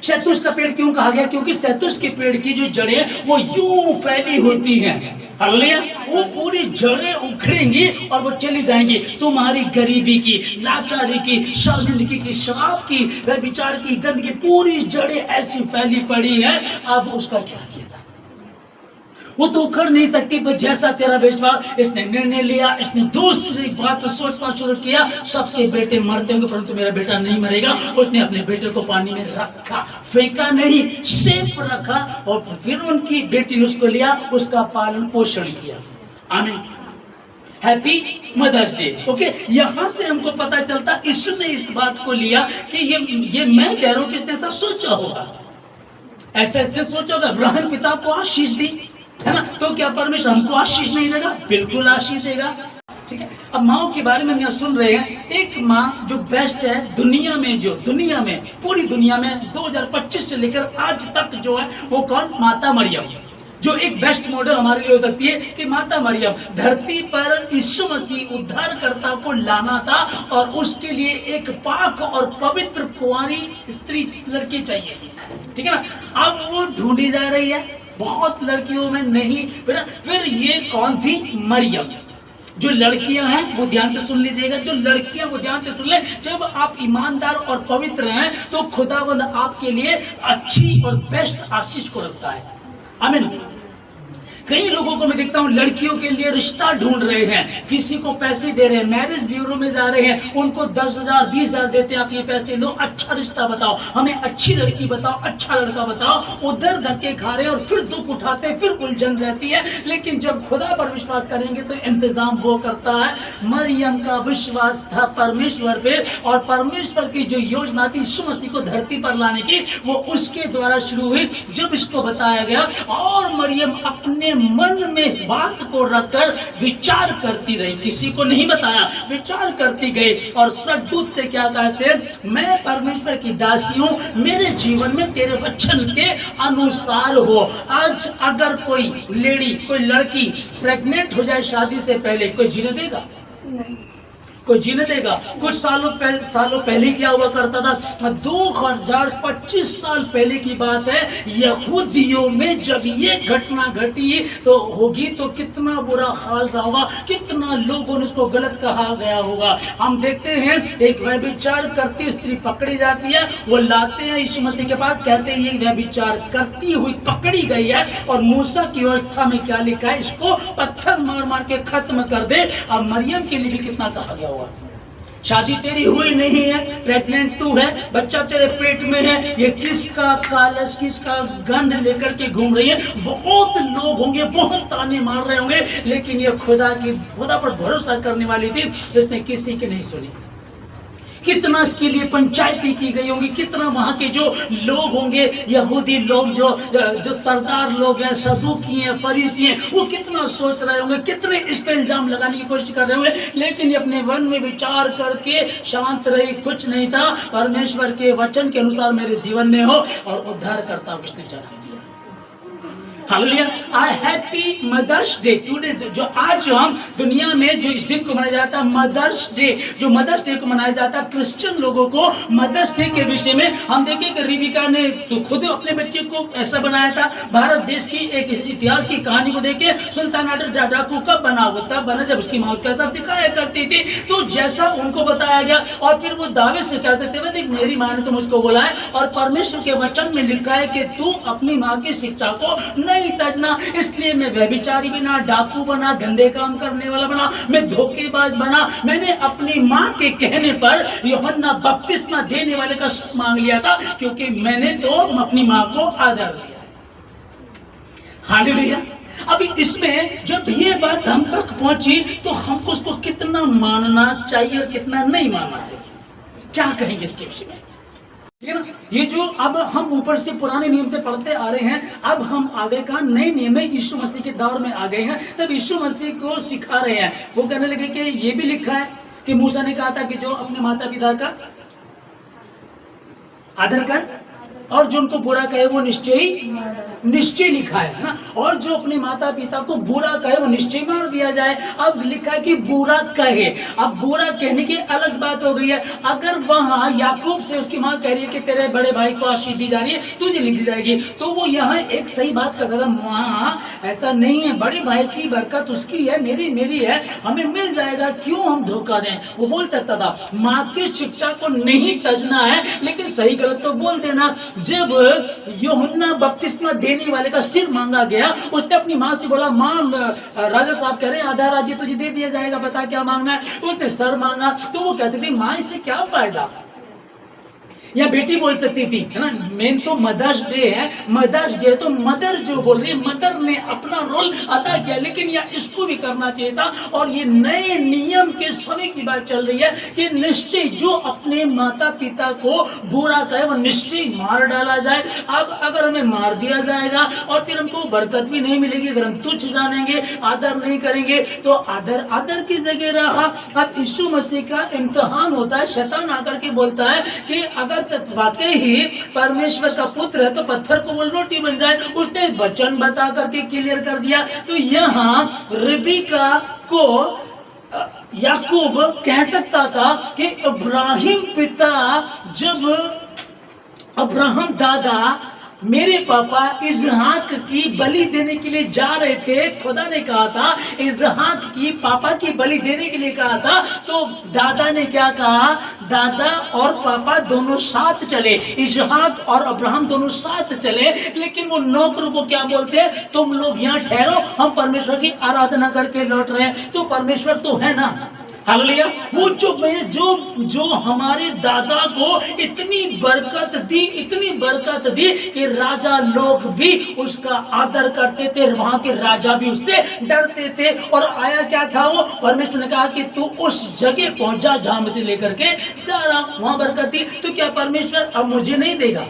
शहतूश का पेड़ क्यों कहा गया? क्योंकि शहतूश के पेड़ की जो जड़ें वो यूं फैली होती हैं। हालेलुया। वो पूरी जड़ें उखड़ेंगी और वो चली जाएंगी। तुम्हारी गरीबी की, लाचारी की, शर्मिंदगी की, शराब की, व्यभिचार की, गंदगी, पूरी जड़ें ऐसी फैली पड़ी है। अब उसका क्या किया? वो तो उखड़ नहीं सकती। पर जैसा तेरा विश्वास, इसने निर्णय लिया, इसने दूसरी बात सोचना शुरू किया। सबके बेटे मरते होंगे परंतु मेरा बेटा नहीं मरेगा। उसने अपने बेटे को पानी में रखा, फेंका नहीं, सेफ रखा और फिर उनकी बेटी ने उसको लिया, उसका पालन पोषण किया। आमीन। Happy mother's day. ओके, यहां से हमको पता चलता इसने इस बात को लिया कि ये मैं कह रहा हूं कि इसने ऐसा सोचा होगा, ऐसा इसने सोचा होगा। अब्राहम पिता को आशीष दी, है ना? तो क्या परमेश्वर हमको आशीष नहीं देगा? बिल्कुल आशीष देगा। ठीक है। अब माओ के बारे में हम सुन रहे हैं। एक माँ जो बेस्ट है दुनिया में, जो दुनिया में, पूरी दुनिया में 2025 से लेकर आज तक जो है वो कौन? माता मरियम। जो एक बेस्ट मॉडल हमारे लिए हो सकती है कि माता मरियम धरती पर यीशु मसीह उद्धारकर्ता को लाना था और उसके लिए एक पाक और पवित्र कुंवारी स्त्री लड़की चाहिए, ठीक है ना। अब वो ढूंढी जा रही है, बहुत लड़कियों में नहीं, फिर ये कौन थी? मरियम। जो लड़कियां हैं वो ध्यान से सुन लीजिएगा, जो लड़कियां वो ध्यान से सुन ले, जब आप ईमानदार और पवित्र हैं तो खुदावंद आपके लिए अच्छी और बेस्ट आशीष को रखता है। आमीन। कई लोगों को मैं देखता हूं लड़कियों के लिए रिश्ता ढूंढ रहे हैं, किसी को पैसे दे रहे हैं, मैरिज ब्यूरो में जा रहे हैं, उनको 10,000 20,000 देते हैं, आप ये पैसे लो, अच्छा रिश्ता बताओ, हमें अच्छी लड़की बताओ, अच्छा लड़का बताओ। उधर धक्के खा रहे हैं और फिर दुख उठाते हैं, फिर उलझन रहती है। लेकिन जब खुदा पर विश्वास करेंगे तो इंतजाम वो करता है। मरियम का विश्वास था परमेश्वर पे, और परमेश्वर की जो योजना थी यीशु मसीह को धरती पर लाने की, वो उसके द्वारा शुरू हुई। जब इसको बताया गया और मरियम अपने मन में इस बात को रखकर विचार करती रही, किसी को नहीं बताया, विचार करती गई और स्वर्गदूत से क्या कहते हैं? मैं परमेश्वर की दासी हूं, मेरे जीवन में तेरे वचन के अनुसार हो। आज अगर कोई लेडी, कोई लड़की प्रेग्नेंट हो जाए शादी से पहले, कोई जीने देगा? नहीं, कोई जीने देगा? कुछ सालों पहले क्या हुआ करता था, 2025 साल पहले की बात है, यहूदियों में जब ये घटना घटी तो होगी तो कितना बुरा हाल रहा होगा, कितना लोगों ने उसको गलत कहा गया होगा। हम देखते हैं एक व्यभिचार करती स्त्री पकड़ी जाती है, वो लाते हैं यीशु मसीह के पास, कहते हैं ये व्यभिचार करती हुई पकड़ी गई है, और मूसा की व्यवस्था में क्या लिखा है? इसको पत्थर मार मार के खत्म कर दे। अब मरियम के लिए भी कितना कहा गया, शादी तेरी हुई नहीं है, प्रेग्नेंट तू है, बच्चा तेरे पेट में है, ये किसका कालस, किसका गंध लेकर के घूम रही है। बहुत लोग होंगे, बहुत ताने मार रहे होंगे, लेकिन ये खुदा पर भरोसा करने वाली थी, इसने किसी की नहीं सुनी। कितना इसके लिए पंचायती की गई होंगी, कितना वहां के जो लोग होंगे, यहूदी लोग, जो सरदार लोग हैं, सदूकी हैं, फरीसी हैं, वो कितना सोच रहे होंगे, कितने इस पे इल्जाम लगाने की कोशिश कर रहे होंगे। लेकिन अपने मन में विचार करके शांत रही, कुछ नहीं था, परमेश्वर के वचन के अनुसार मेरे जीवन में हो, और उद्धार करता हूं किसने चढ़ा दिया। Hallelujah. Happy mother's day today. जो आज हम दुनिया में जो इस दिन को मनाया जाता है मदर्स डे, जो मदर्स डे को मनाया जाता है, क्रिश्चियन लोगों को मदर्स डे के विषय में हम देखें कि रिबिका ने तो खुद अपने बच्चे को ऐसा बनाया था। भारत देश की एक इतिहास की कहानी को देखे, सुल्तानाट डाकू कब बना? वो तब बना जब उसकी माँ उसको ऐसा सिखाया करती थी, तो जैसा उनको बताया गया, और फिर वो दावे से कहते थे, देख मेरी माँ ने तो मुझको बोला है, और परमेश्वर के वचन में लिखा है कि तू अपनी माँ की शिक्षा को नहीं तजना, इसलिए मैं व्यभिचारी बना, डाकू बना, गंदे काम करने वाला बना, मैं धोखेबाज बना। मैंने अपनी माँ के कहने पर यूहन्ना बपतिस्मा देने वाले का शब्द मांग लिया था, क्योंकि मैंने तो अपनी माँ को आदर दिया। हालेलुया। अभी इसमें जब ये बात हम तक पहुंची तो हमको उसको कितना मानना चाहिए और कितना नहीं मानना चाहिए, क्या कहेंगे इसके विषय में? ठीक है ना। ये जो अब हम ऊपर से पुराने नियम से पढ़ते आ रहे हैं, अब हम आगे का नए नियम में यीशु मसीह के दौर में आ गए हैं। तब यीशु मसीह को सिखा रहे हैं, वो कहने लगे कि ये भी लिखा है कि मूसा ने कहा था कि जो अपने माता पिता का आदर कर, और जो उनको बुरा कहे वो निश्चय लिखा है ना, और जो अपने माता पिता को बुरा कहे वो निश्चय मार दिया जाए। अब लिखा है कि बुरा कहे। अब बुरा कहने की अलग बात हो गई है। अगर वहां याकूब से उसकी माँ कह रही है कि तेरे बड़े भाई को आशीष दी जा रही है, तुझे नहीं दी जाएगी, तो वो यहाँ एक सही बात कर सकता, माँ ऐसा नहीं है, बड़े भाई की बरकत उसकी है, मेरी है, हमें मिल जाएगा, क्यों हम धोखा दें? वो बोल सकता था। माँ की शिक्षा को नहीं तजना है, लेकिन सही गलत तो बोल देना। जब यूहन्ना बपतिस्मा देने वाले का सिर मांगा गया, उसने अपनी माँ से बोला, माँ राजा साहब कह रहे हैं आधा राज्य तुझे दे दिया जाएगा, बता क्या मांगना है? उसने सर मांगा, तो वो कहते थे माँ इससे क्या फायदा? या बेटी बोल सकती थी, है ना। मेन तो मदर्स डे है, मदर्स डे तो मदर जो बोल रही है, मदर ने अपना रोल अदा किया, लेकिन या इसको भी करना चाहिए था। और ये नए नियम के समय की बात चल रही है कि निश्चय जो अपने माता पिता को बुरा कहे वो निश्चय मार डाला जाए। अब अगर हमें मार दिया जाएगा और फिर हमको बरकत भी नहीं मिलेगी, अगर हम तुच्छ जानेंगे, आदर नहीं करेंगे, तो आदर की जगह रहा। अब यीशु मसीह का इम्तिहान होता है, शैतान आकर के बोलता है कि अगर अगर वाकई ही परमेश्वर का पुत्र है तो पत्थर को वो रोटी बन जाए। उसने वचन बता करके क्लियर कर दिया। तो यहाँ रिबका को याकूब कह सकता था कि इब्राहिम पिता, जब अब्राहम दादा मेरे पापा इजहाक की बलि देने के लिए जा रहे थे, खुदा ने कहा था इजहाक की पापा की बलि देने के लिए कहा था, तो दादा ने क्या कहा, दादा और पापा दोनों साथ चले, इजहाक और अब्राहम दोनों साथ चले। लेकिन वो नौकरों को क्या बोलते हैं, तुम लोग यहाँ ठहरो, हम परमेश्वर की आराधना करके लौट रहे हैं। तो परमेश्वर तो है ना, हालेलुया। वो जो हमारे दादा को इतनी बरकत दी कि राजा लोग भी उसका आदर करते थे, वहां के राजा भी उससे डरते थे। और आया क्या था, वो परमेश्वर ने कहा कि तू उस जगह पहुंचा जहां मैं लेकर के जा रहा हूं, वहां बरकत दी। तो क्या परमेश्वर अब मुझे नहीं देगा?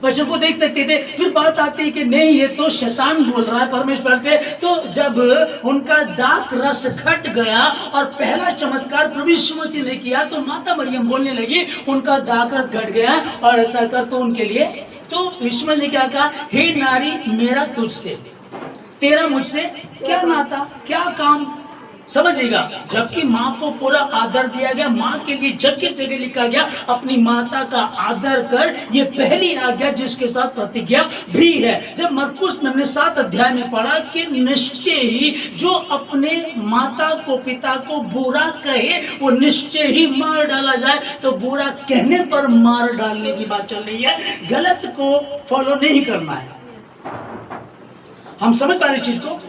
बच्चों को देख सकते थे। फिर बात आती है कि नहीं, ये तो शैतान बोल रहा है परमेश्वर से। तो जब उनका दाख रस घट गया और पहला चमत्कार प्रभु यीशु मसीह ने किया, तो माता मरियम बोलने लगी उनका दाख रस घट गया और ऐसा कर तो उनके लिए। तो यीशु मसीह ने क्या कहा, हे नारी, मेरा तुझसे, तेरा मुझसे क्या नाता, क्या काम, समझिएगा। जबकि माँ को पूरा आदर दिया गया, माँ के लिए जगह जगह लिखा गया अपनी माता का आदर कर, ये पहली आज्ञा जिसके साथ प्रतिज्ञा भी है। जब मरकुस में हमने 7 अध्याय में पढ़ा कि निश्चय ही जो अपने माता को पिता को बुरा कहे वो निश्चय ही मार डाला जाए। तो बुरा कहने पर मार डालने की बात चल रही है, गलत को फॉलो नहीं करना है। हम समझ पा रहे इस चीज को,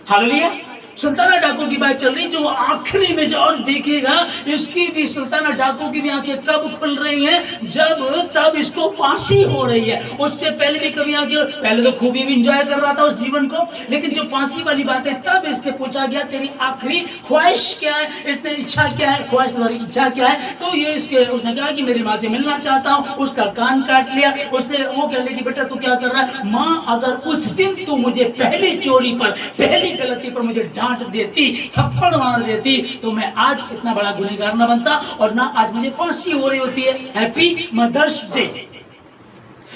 हालेलुया। सुल्ताना डाकू की बात चल रही, जो आखिरी में जो और देखिएगा, इसकी भी सुल्ताना डाकू की भी आंखें कब खुल रही हैं, जब तब इसको फांसी हो रही है। उससे पहले भी कभी आगे, पहले तो खूब भी एंजॉय कर रहा था उस जीवन को, लेकिन जो फांसी वाली बात है तब इससे पूछा गया तेरी आखिरी ख्वाहिश क्या है, इसने इच्छा क्या है, ख्वाहिश तुम्हारी इच्छा क्या है। तो ये उसने कहा कि मेरी माँ से मिलना चाहता हूँ। उसका कान काट लिया। उससे वो कह लगी बेटा तू क्या कर रहा है, माँ अगर उस दिन तू मुझे पहली चोरी पर, पहली गलती पर मुझे डांट देती, थप्पड़ मार देती, तो मैं आज इतना बड़ा गुनहगार ना बनता और ना आज मुझे फांसी हो रही होती है। Happy mother's day.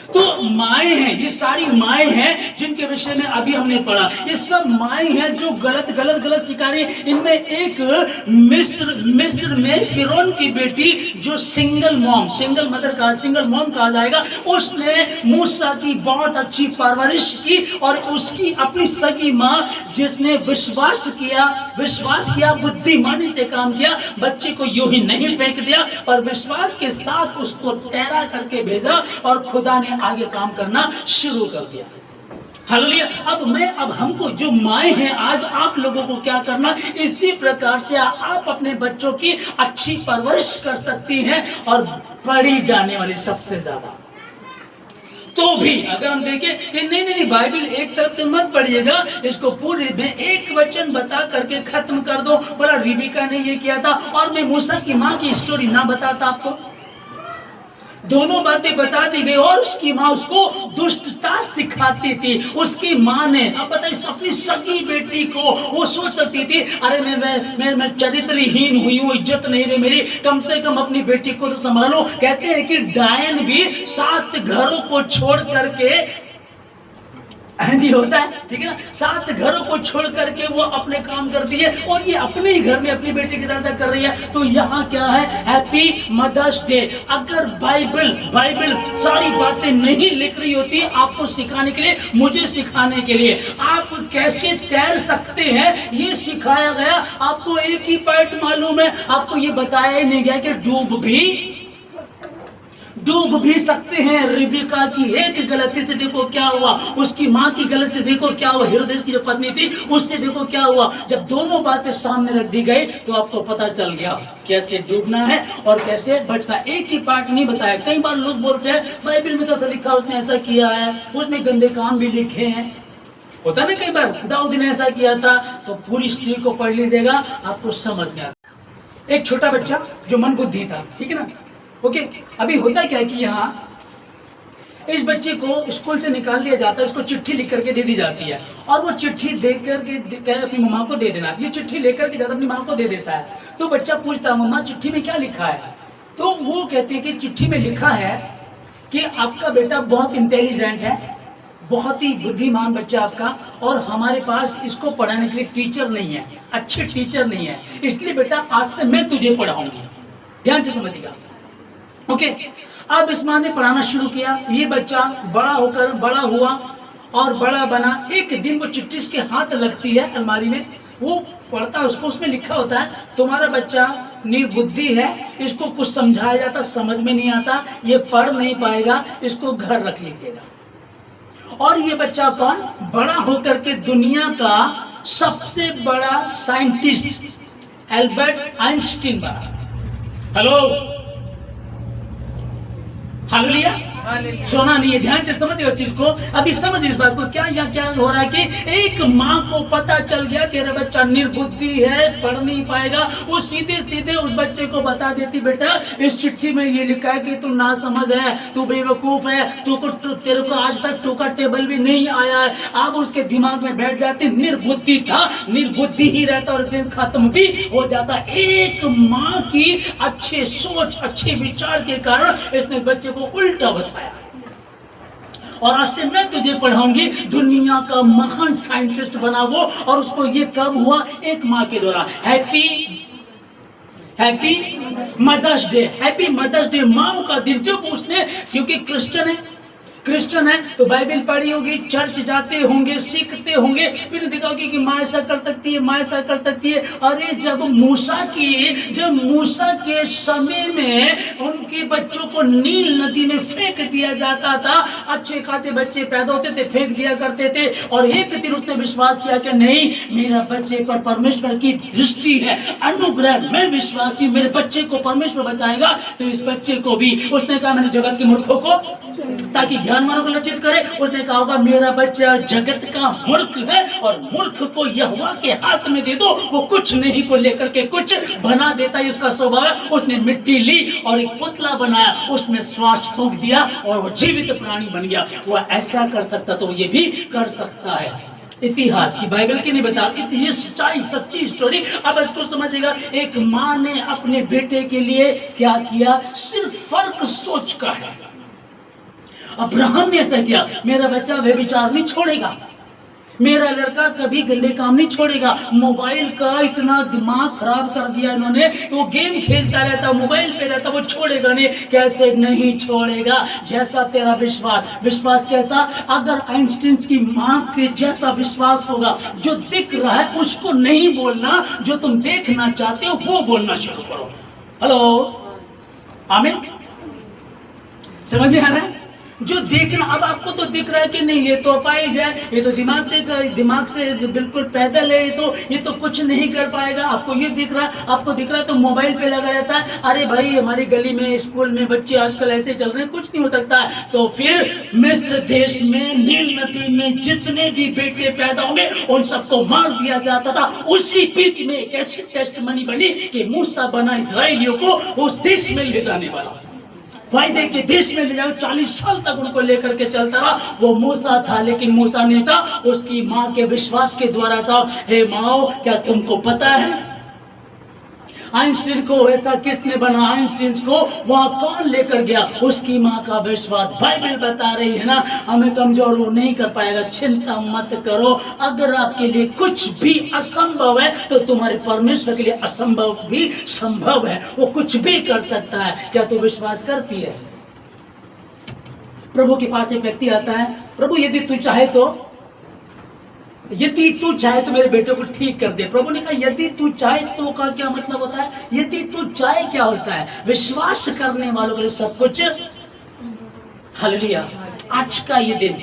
तो माएँ हैं, ये सारी माएँ हैं जिनके विषय में अभी हमने पढ़ा। ये सब माएँ हैं जो गलत सिखा रही है। इनमें एक मिस्र में फिरौन की बेटी जो सिंगल मॉम कहा जाएगा, उसने मूसा की बहुत अच्छी परवरिश की और उसकी अपनी सगी माँ जिसने विश्वास किया, बुद्धिमानी से काम किया, बच्चे को यूं ही नहीं फेंक दिया पर विश्वास के साथ उसको तैरा करके भेजा और खुदा ने आगे काम करना शुरू कर दिया। हालेलुया। अब हमको जो माएँ हैं, आज आप लोगों को क्या करना, इसी प्रकार से आप अपने बच्चों की अच्छी परवरिश कर सकती हैं। और पढ़ी जाने वाली सबसे ज्यादा तो भी अगर हम देखें कि नहीं बाइबल एक तरफ से मत पढ़िएगा, इसको पूरे में एक वचन बता करके खत्म कर दो। बोला रिबिका ने ये किया था और मैं मूसा की माँ की स्टोरी ना बताता आपको, दोनों बातें बता दी गई। और उसकी माँ उसको दुष्टता सिखाती थी। उसकी माँ ने, अब बताइए, अपनी सगी बेटी को वो सोच सकती थी अरे मैं चरित्रहीन हुई हूँ, इज्जत नहीं रही मेरी, कम से कम अपनी बेटी को तो संभालो। कहते हैं कि डायन भी 7 घरों को छोड़ करके जी होता है, ठीक है ना, 7 घरों को छोड़ करके वो अपने काम करती है और ये अपने ही घर में अपनी बेटी की दादा कर रही है। तो यहाँ क्या है, हैप्पी मदर्स डे। अगर बाइबल सारी बातें नहीं लिख रही होती आपको सिखाने के लिए, मुझे सिखाने के लिए, आप कैसे तैर सकते हैं ये सिखाया गया। आपको एक ही पार्ट मालूम है, आपको ये बताया ही नहीं गया कि डूब भी सकते हैं। रिबिका की एक गलती से देखो क्या हुआ, उसकी माँ की गलती से देखो क्या हुआ, हेरोदेस की जो पत्नी थी उससे देखो क्या हुआ। जब दोनों बातें सामने रख दी गई तो आपको पता चल गया कैसे डूबना है और कैसे बचना। एक ही पार्ट नहीं बताया। कई बार लोग बोलते हैं बाइबल में तो ऐसा लिखा, उसने ऐसा किया है, उसने गंदे काम भी लिखे हैं, होता ना कई बार, दाऊद ने ऐसा किया था। तो पूरी स्टोरी को पढ़ लीजिएगा, आपको समझ में आता। एक छोटा बच्चा जो मन बुद्धि था, ठीक है ना, ओके। अभी होता क्या है कि यहाँ इस बच्चे को स्कूल से निकाल दिया जाता है, इसको चिट्ठी लिख करके दे दी जाती है और वो चिट्ठी देख करके अपनी मम्मा को दे देना। ये चिट्ठी लेकर के जाता अपनी माँ को दे देता है। तो बच्चा पूछता है मम्मा चिट्ठी में क्या लिखा है, तो वो कहते हैं कि चिट्ठी में लिखा है कि आपका बेटा बहुत इंटेलिजेंट है, बहुत ही बुद्धिमान बच्चा आपका, और हमारे पास इसको पढ़ाने के लिए टीचर नहीं है, अच्छे टीचर नहीं है, इसलिए बेटा आज से मैं तुझे पढ़ाऊंगी। ध्यान से समझिएगा। ओके, अब इस माँ ने पढ़ाना शुरू किया। ये बच्चा बड़ा होकर बड़ा हुआ और बड़ा बना। एक दिन वो चिट्ठी इसके हाथ लगती है अलमारी में, वो पढ़ता है उसको, उसमें लिखा होता है तुम्हारा बच्चा निर्बुद्धि है, इसको कुछ समझाया जाता समझ में नहीं आता, ये पढ़ नहीं पाएगा, इसको घर रख लीजिएगा। और ये बच्चा कौन? बड़ा होकर के दुनिया का सबसे बड़ा साइंटिस्ट एल्बर्ट आइंस्टीन बना। Hello, hallelujah. सोना नहीं है, ध्यान से समझिए उस चीज को। अभी समझ इस बात को, क्या या क्या हो रहा है कि एक माँ को पता चल गया कि मेरा बच्चा निर्बुद्धि है, पढ़ नहीं पाएगा। वो सीधे सीधे उस बच्चे को बता देती बेटा इस चिट्ठी में ये लिखा है कि तू नासमझ है, तू बेवकूफ है, तेरे को आज तक टू का टेबल भी नहीं आया है। अब उसके दिमाग में बैठ जाती निर्बुद्धि था, निर्बुद्धि ही रहता और दिन खत्म भी हो जाता। एक माँ की अच्छे सोच, अच्छे विचार के कारण इसने बच्चे को उल्टा बताया, और आज से मैं तुझे पढ़ाऊंगी, दुनिया का महान साइंटिस्ट बना वो। और उसको ये कब हुआ? एक माँ के द्वारा। Happy mother's day, happy mother's day, माँ का दिन। जब उसने, क्योंकि क्रिश्चियन है तो बाइबल पढ़ी होगी, चर्च जाते होंगे, सीखते होंगे, फिर देखा होगी कि माँ ऐसा कर सकती है, माँ ऐसा कर सकती है। अरे जब मूसा के समय में उनके बच्चों को नील नदी में फेंक दिया जाता था, अच्छे खाते बच्चे पैदा होते थे, फेंक दिया करते थे। और एक दिन उसने विश्वास किया कि नहीं, मेरा बच्चे पर परमेश्वर की दृष्टि है, अनुग्रह, मैं विश्वासी, मेरे बच्चे को परमेश्वर बचाएगा। तो इस बच्चे को भी उसने कहा मैंने जगत के मूर्खों को, ताकि ज्ञानवानों को लज्जित करे। उसने कहा होगा मेरा बच्चा जगत का मूर्ख है, और मूर्ख को यहोवा के हाथ में दे दो, वो कुछ नहीं को लेकर के कुछ बना देता है, उसका स्वभाव है। उसने मिट्टी ली और एक पुतला बनाया, उसमें श्वास फूंक दिया और वो जीवित प्राणी बन गया। वो ऐसा कर सकता तो ये भी कर सकता है। इतिहास की, बाइबल की नहीं बता, ये सच्चाई, सच्ची स्टोरी। अब इसको समझिएगा। एक माँ ने अपने बेटे के लिए क्या किया? सिर्फ फर्क सोच का है। अब्राहम ने ऐसा किया, मेरा बच्चा व्यभिचार नहीं छोड़ेगा, मेरा लड़का कभी गंदे काम नहीं छोड़ेगा। मोबाइल का इतना दिमाग खराब कर दिया इन्होंने, वो गेम खेलता रहता, मोबाइल पे रहता, वो छोड़ेगा नहीं। कैसे नहीं छोड़ेगा? जैसा तेरा विश्वास कैसा? अगर आइंस्टीन की माँ के जैसा विश्वास होगा, जो दिख रहा है उसको नहीं बोलना, जो तुम देखना चाहते हो वो बोलना शुरू करो। हेलो, आमीन। समझ में आ रहा है? जो देखना, अब आपको तो दिख रहा है कि नहीं ये तो अपाहिज है, ये तो दिमाग से बिल्कुल पैदल है, ये तो कुछ नहीं कर पाएगा। आपको ये दिख रहा है तो मोबाइल पे लगा रहता है। अरे भाई, हमारी गली में, स्कूल में बच्चे आजकल ऐसे चल रहे हैं, कुछ नहीं हो सकता है। तो फिर मिस्र देश में नील नदी में जितने भी बेटे पैदा होंगे उन सबको मार दिया जाता था। उसी बीच में एक ऐसी टेस्टमनी बनी कि मूसा बना इस्राएलियों को उस देश में ले जाने वाला, वायदे के देश में ले जाओ। 40 साल तक उनको लेकर के चलता रहा। वो मूसा था, लेकिन मूसा नहीं था, उसकी माँ के विश्वास के द्वारा था। हे माओ, क्या तुमको पता है आइंस्टीन को ऐसा किसने बना? आइंस्टीन को वहां कौन लेकर गया? उसकी माँ का विश्वास। बाइबल बता रही है ना, हमें कमजोर वो नहीं कर पाएगा। चिंता मत करो, अगर आपके लिए कुछ भी असंभव है तो तुम्हारे परमेश्वर के लिए असंभव भी संभव है। वो कुछ भी कर सकता है। क्या तू विश्वास करती है? प्रभु के पास एक व्यक्ति आता है, प्रभु यदि तू चाहे तो मेरे बेटे को ठीक कर दे। प्रभु ने कहा यदि तू चाहे तो का क्या मतलब होता है? यदि तू चाहे क्या होता है? विश्वास करने वालों के लिए सब कुछ। हालेलुया। आज का ये दिन,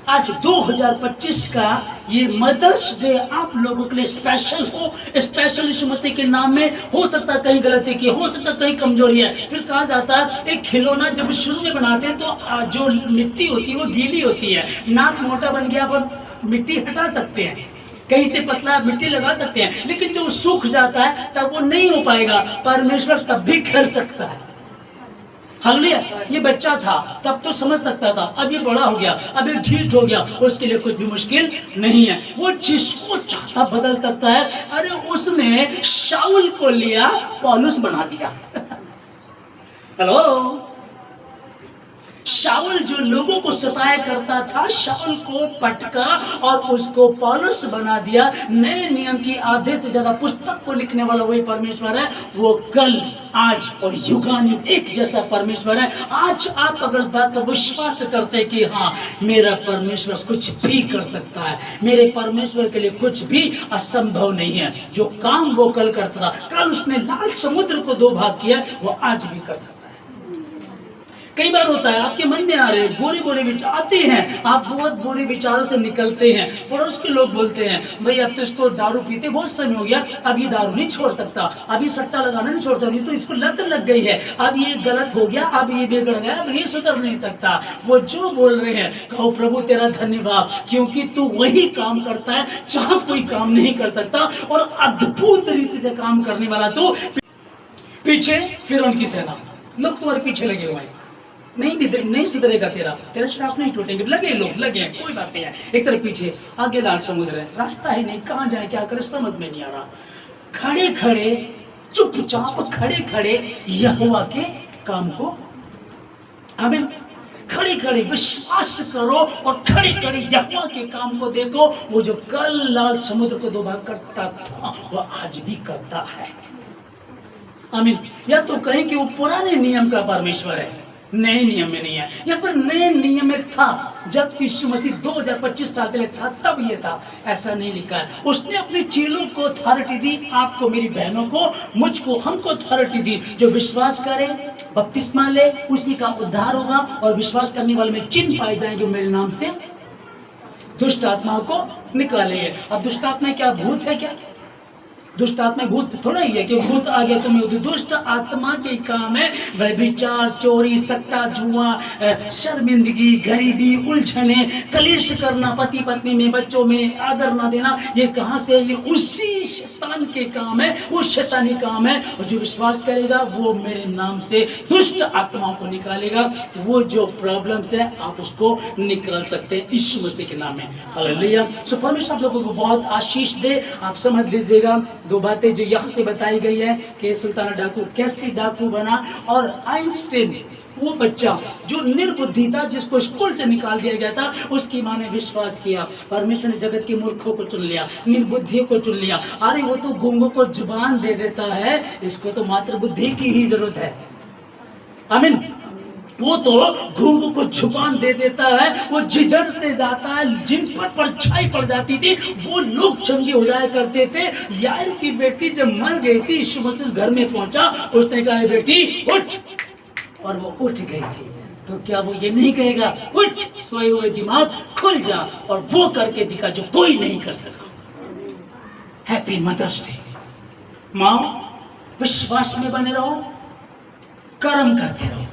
आज 2025 का ये मदर्स डे आप लोगों के लिए स्पेशल हो। स्पेशल इस मत के नाम में हो सकता है कहीं गलती की, हो सकता है कहीं कमजोरी है। फिर कहा जाता है एक खिलौना जब शुरू में बनाते हैं तो जो मिट्टी होती है वो गीली होती है। नाक मोटा बन गया पर मिट्टी हटा सकते हैं, कहीं से पतला मिट्टी लगा सकते हैं, लेकिन जब सूख जाता है तब वो नहीं हो पाएगा। परमेश्वर तब भी कर सकता है। हालेलुया। ये बच्चा था तब तो समझ सकता था, अब ये बड़ा हो गया, अब ये ढीठ हो गया, उसके लिए कुछ भी मुश्किल नहीं है। वो जिसको चाहता बदल सकता है। अरे उसने शाऊल को लिया, पौलुस बना दिया। हेलो, शाऊल जो लोगों को सताया करता था, शाऊल को पटका और उसको पौलुस बना दिया। नए नियम की आधे से ज्यादा पुस्तक को लिखने वाला वही परमेश्वर है। वो कल, आज और युगानुयुग एक जैसा परमेश्वर है। आज आप अगर इस बात पर विश्वास करते हैं कि हाँ, मेरा परमेश्वर कुछ भी कर सकता है, मेरे परमेश्वर के लिए कुछ भी असंभव नहीं है। जो काम वो कल करता था, कल उसने लाल समुद्र को दो भाग किया, वो आज भी कर सकता है। कई बार होता है आपके मन में आ रहे बुरे बुरे विचार आते हैं, आप बहुत बुरे विचारों से निकलते हैं। पड़ोस के लोग बोलते हैं, भाई अब तो इसको दारू पीते बहुत समय हो गया, अब ये दारू नहीं छोड़ सकता, अभी सट्टा लगाना नहीं छोड़ सकता, तो इसको लत लग गई है, अब ये गलत हो गया, अब ये बिगड़ गया, अब ये सुधर नहीं सकता। वो जो बोल रहे हैं, कहो प्रभु तेरा धन्यवाद, क्योंकि तू वही काम करता है जहां कोई काम नहीं कर सकता, और अद्भुत रीति से काम करने वाला। तो पीछे फिर उनकी सेना, लोग तुम्हारे पीछे लगे हुए हैं, नहीं सुधरेगा, तेरा श्राप नहीं टूटेंगे, लगे लोग लगे हैं, कोई बात नहीं है। एक तरफ पीछे, आगे लाल समुद्र है, रास्ता ही नहीं, कहां जाए क्या करे समझ में नहीं आ रहा। खड़े खड़े चुपचाप खड़े खड़े यहोवा के काम को, आमीन, खड़े खड़े विश्वास करो और खड़े खड़े यहोवा के काम को देखो। वो जो कल लाल समुद्र को दो भाग करता था, वो आज भी करता है, आमीन। या तो कहें कि वो पुराने नियम का परमेश्वर है, नए नियम में नहीं है, या फिर नए नियम में था जब यीशु मसीह 2025 साल पहले था तब ये था, ऐसा नहीं लिखा है। उसने अपने चेलों को अथॉरिटी दी, आपको, मेरी बहनों को, मुझको, हमको अथॉरिटी दी। जो विश्वास करे, बपतिस्मा ले, उसी का उद्धार होगा, और विश्वास करने वाले में चिन्ह पाए जाएंगे, मेरे नाम से दुष्ट आत्माओं को निकालेंगे। अब दुष्ट आत्मा क्या भूत है क्या? दुष्ट आत्मा भूत थोड़ा ही है कि भूत आ गया तुम्हें। दुष्ट आत्मा के काम है व्यभिचार, चोरी, सट्टा, जुआ, शर्मिंदगी, गरीबी, उलझने, कलेश करना, पति पत्नी में, बच्चों में आदर ना देना। ये कहां से? ये उसी शैतान के काम है, वो शैतानी काम है। और जो विश्वास करेगा वो मेरे नाम से दुष्ट आत्माओं को निकालेगा। वो जो प्रॉब्लम्स है आप उसको निकाल सकते हैं यीशु मसीह के नाम में। हालेलुया। सो परमेश्वर आप लोगों को बहुत आशीष दे। आप समझ लीजिएगा दो बातें जो यहाँ से बताई गई है कि सुल्तान डाकू कैसे डाकू बना, और आइंस्टीन वो बच्चा जो निर्बुद्धि था, जिसको स्कूल से निकाल दिया गया था, उसकी माँ ने विश्वास किया। परमेश्वर ने जगत के मूर्खों को चुन लिया, निर्बुद्धियों को चुन लिया। अरे वो तो गूंगों को जुबान दे देता है, इसको तो मात्र बुद्धि की ही जरूरत है। आमीन। वो तो घूंघ को जुबान दे देता है। वो जिधर से जाता है, जिन पर परछाई पड़ जाती थी वो लोग चंगे हो जाया करते थे। यार की बेटी जब मर गई थी, यीशु मसीह घर में पहुंचा, उसने कहा बेटी उठ, और वो उठ गई थी। तो क्या वो ये नहीं कहेगा उठ, सोए हुए दिमाग खुल जा, और वो करके दिखा जो कोई नहीं कर सका। Happy mother's day. माँ, विश्वास में बने रहो, कर्म करते रहो।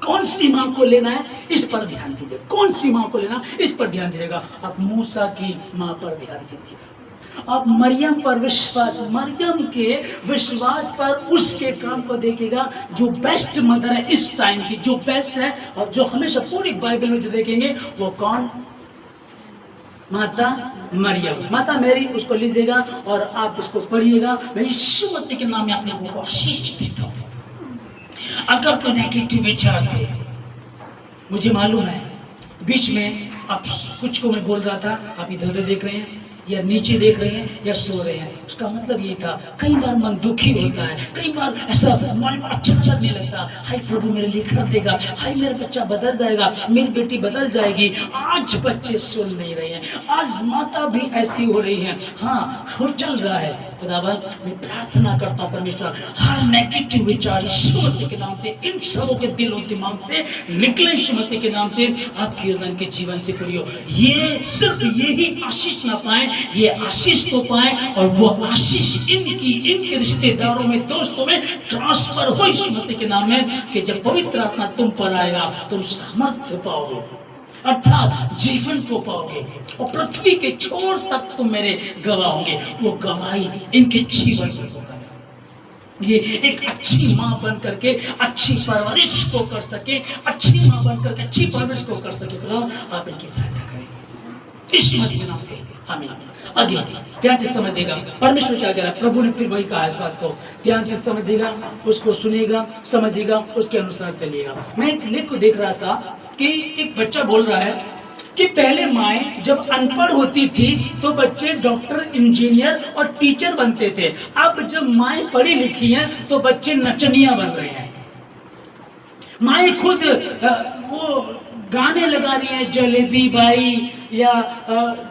कौन सी माँ को लेना है इस पर ध्यान दीजिए, कौन सी माँ को लेना इस पर ध्यान दीजिएगा। आप मूसा की माँ पर ध्यान दीजिएगा, आप मरियम पर विश्वास, मरियम के विश्वास पर उसके काम को देखिएगा। जो बेस्ट मदर है इस टाइम की, जो बेस्ट है, और जो हमेशा पूरी बाइबल में जो देखेंगे वो कौन? माता मरियम, माता मैरी। उसको लीजिएगा और आप उसको पढ़िएगा। मैं यीशु मसीह के नाम में अपने को आशीष देता हूँ। अगर कोई नेगेटिव विचार थे, मुझे मालूम है बीच में आप कुछ को मैं बोल रहा था, आप इधर उधर देख रहे हैं, या नीचे देख रहे हैं, या सो रहे हैं। उसका मतलब ये था, कई बार मन दुखी होता है, कई बार ऐसा मन अच्छा लगने लगता, हाय प्रभु मेरे लिए कर देगा, हाय मेरा बच्चा बदल जाएगा, मेरी बेटी बदल जाएगी। आज बच्चे सुन नहीं रहे हैं, आज माता भी ऐसी हो रही है। हाँ, हो चल रहा है। खुदावन, मैं प्रार्थना करता हूँ परमेश्वर, हर नेगेटिव विचार यीशु मसीह के नाम से इन सबों के दिल और दिमाग से निकले, यीशु मसीह के नाम से आपकी हृदय के जीवन से पूरी हो। ये सिर्फ यही आशीष ना पाए, ये आशीष को पाए, और वो आशीष इनके रिश्तेदारों में, दोस्तों में ट्रांसफर हो यीशु मसीह के नाम में। कि जब पवित्र आत्मा तुम पर आएगा तुम सामर्थ्य पाओगे, अर्थात जीवन को पाओगे, और पृथ्वी के छोर तक तुम मेरे गवाह होंगे। वो गवाही इनके जीवन में होगा। ये एक अच्छी माँ बन करके अच्छी परवरिश को कर सके, अच्छी माँ बन करके अच्छी परवरिश को कर सके। आप इनकी सहायता करें। यीशु मसीह के नाम से आमीन। आगे ध्यान से समझ देगा परमेश्वर क्या कह रहा है। प्रभु ने फिर वही कहा इस बात को, ध्यान से समझ देगा, उसको सुनेगा, समझ देगा, उसके अनुसार चलिएगा। मैं एक लेख को देख रहा था कि एक बच्चा बोल रहा है कि पहले माएँ जब अनपढ़ होती थी तो बच्चे डॉक्टर, इंजीनियर और टीचर बनते थे। अब जब माएँ पढ़ी लिखी हैं तो बच्चे नचनिया बन रहे हैं। माएँ खुद वो गाने लगा रही हैं, जलेबी बाई या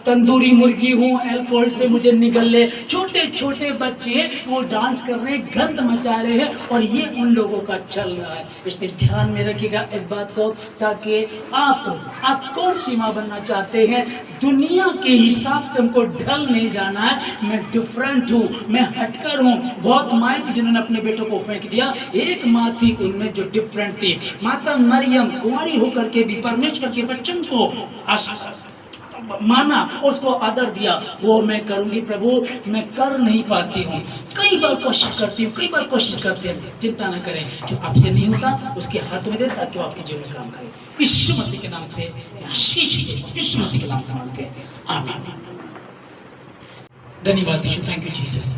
तंदूरी मुर्गी हूँ, अल्कोहल से मुझे निगल ले। छोटे छोटे बच्चे वो डांस कर रहे हैं, गंद मचा रहे हैं और ये उन लोगों का चल रहा है। इसलिए ध्यान में रखिएगा इस बात को, ताकि आप कौन सी माँ बनना चाहते हैं। दुनिया के हिसाब से हमको ढल नहीं जाना है। मैं डिफरेंट हूँ, मैं हटकर हूँ। बहुत माएँ थी जिन्होंने अपने बेटों को फेंक दिया, एक माँ थी उनमें जो डिफरेंट थी। माता मरियम कुंवारी होकर के भी परमेश्वर के वचन को माना, उसको आदर दिया। वो मैं करूंगी प्रभु, मैं कर नहीं पाती हूँ, कई बार कोशिश करती हूँ, कई बार कोशिश करते हैं। चिंता न करें, जो आपसे नहीं होता उसके हाथ में दे, ताकि वो आपके जीवन में काम करे। यीशु मसीह के नाम से आशीष, यीशु मसीह के नाम से मांगते हैं, आमीन। धन्यवाद यीशु, थैंक यू जीसस।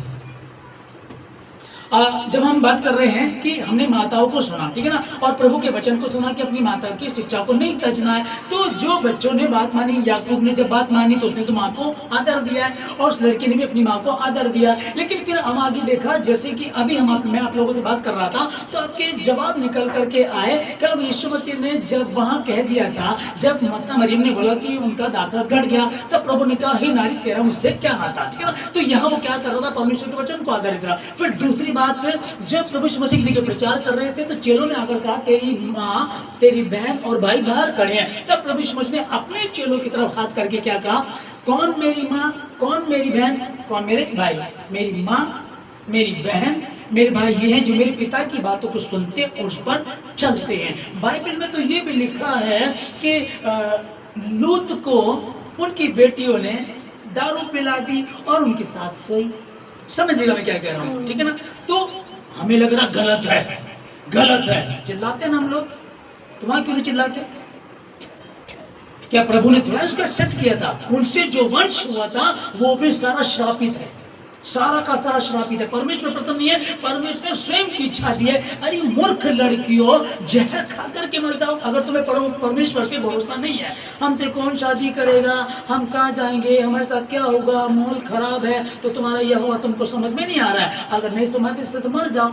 जब हम बात कर रहे हैं कि हमने माताओं को सुना, ठीक है ना, और प्रभु के वचन को सुना कि अपनी माता की शिक्षा को नहीं तजना है, तो जो बच्चों ने बात मानी, याकूब ने जब बात मानी तो उसने तो माँ को आदर दिया है और उस लड़के ने भी अपनी माँ को आदर दिया। लेकिन फिर हम आगे देखा, जैसे कि अभी मैं आप लोगों से बात कर रहा था तो आपके जवाब निकल करके आए। कल यीशु मसीह ने जब वहाँ कह दिया था, जब माता मरियम ने बोला कि उनका दाखरस घट गया, तब प्रभु ने कहा, हे नारी तेरा मुझसे क्या नाता, ठीक है ना। तो यहाँ वो क्या कर रहा था, परमेश्वर के वचन को आदरित रहा। फिर दूसरी बात, जब प्रभु यीशु मसीह जी के प्रचार कर रहे थे तो चेलों ने आकर कहा, तेरी माँ, तेरी बहन और भाई बाहर खड़े हैं। तब प्रभु यीशु मसीह ने अपने चेलों की तरफ हाथ करके क्या कहा, कौन मेरी माँ, कौन मेरी बहन, कौन मेरे भाई। मेरी माँ, मेरी बहन, मेरे भाई ये हैं जो मेरे पिता की बातों को सुनते और उस पर चलते हैं। बाइबल में तो ये भी लिखा है कि लूत को उनकी बेटियों ने दारू पिला दी और उनके साथ सोई। समझ लीजिएगा मैं क्या कह रहा हूँ, ठीक है ना। तो हमें लग रहा गलत है, गलत है, चिल्लाते ना हम लोग। तुम्हारा क्यों नहीं चिल्लाते? क्या प्रभु ने थोड़ा उसको एक्सेप्ट किया था? उनसे जो वंश हुआ था वो भी सारा श्रापित है, सारा का सारा श्रापित है। परमेश्वर प्रसन्न नहीं है, परमेश्वर स्वयं की इच्छा दी है। अरे मूर्ख लड़कियों, जहर खा करके मर जाओ अगर तुम्हें परमेश्वर पे भरोसा नहीं है। हमसे कौन शादी करेगा, हम कहाँ जाएंगे, हमारे साथ क्या होगा, माहौल खराब है, तो तुम्हारा यह हुआ तुमको समझ में नहीं आ रहा है। अगर नहीं समझ तो मर जाओ।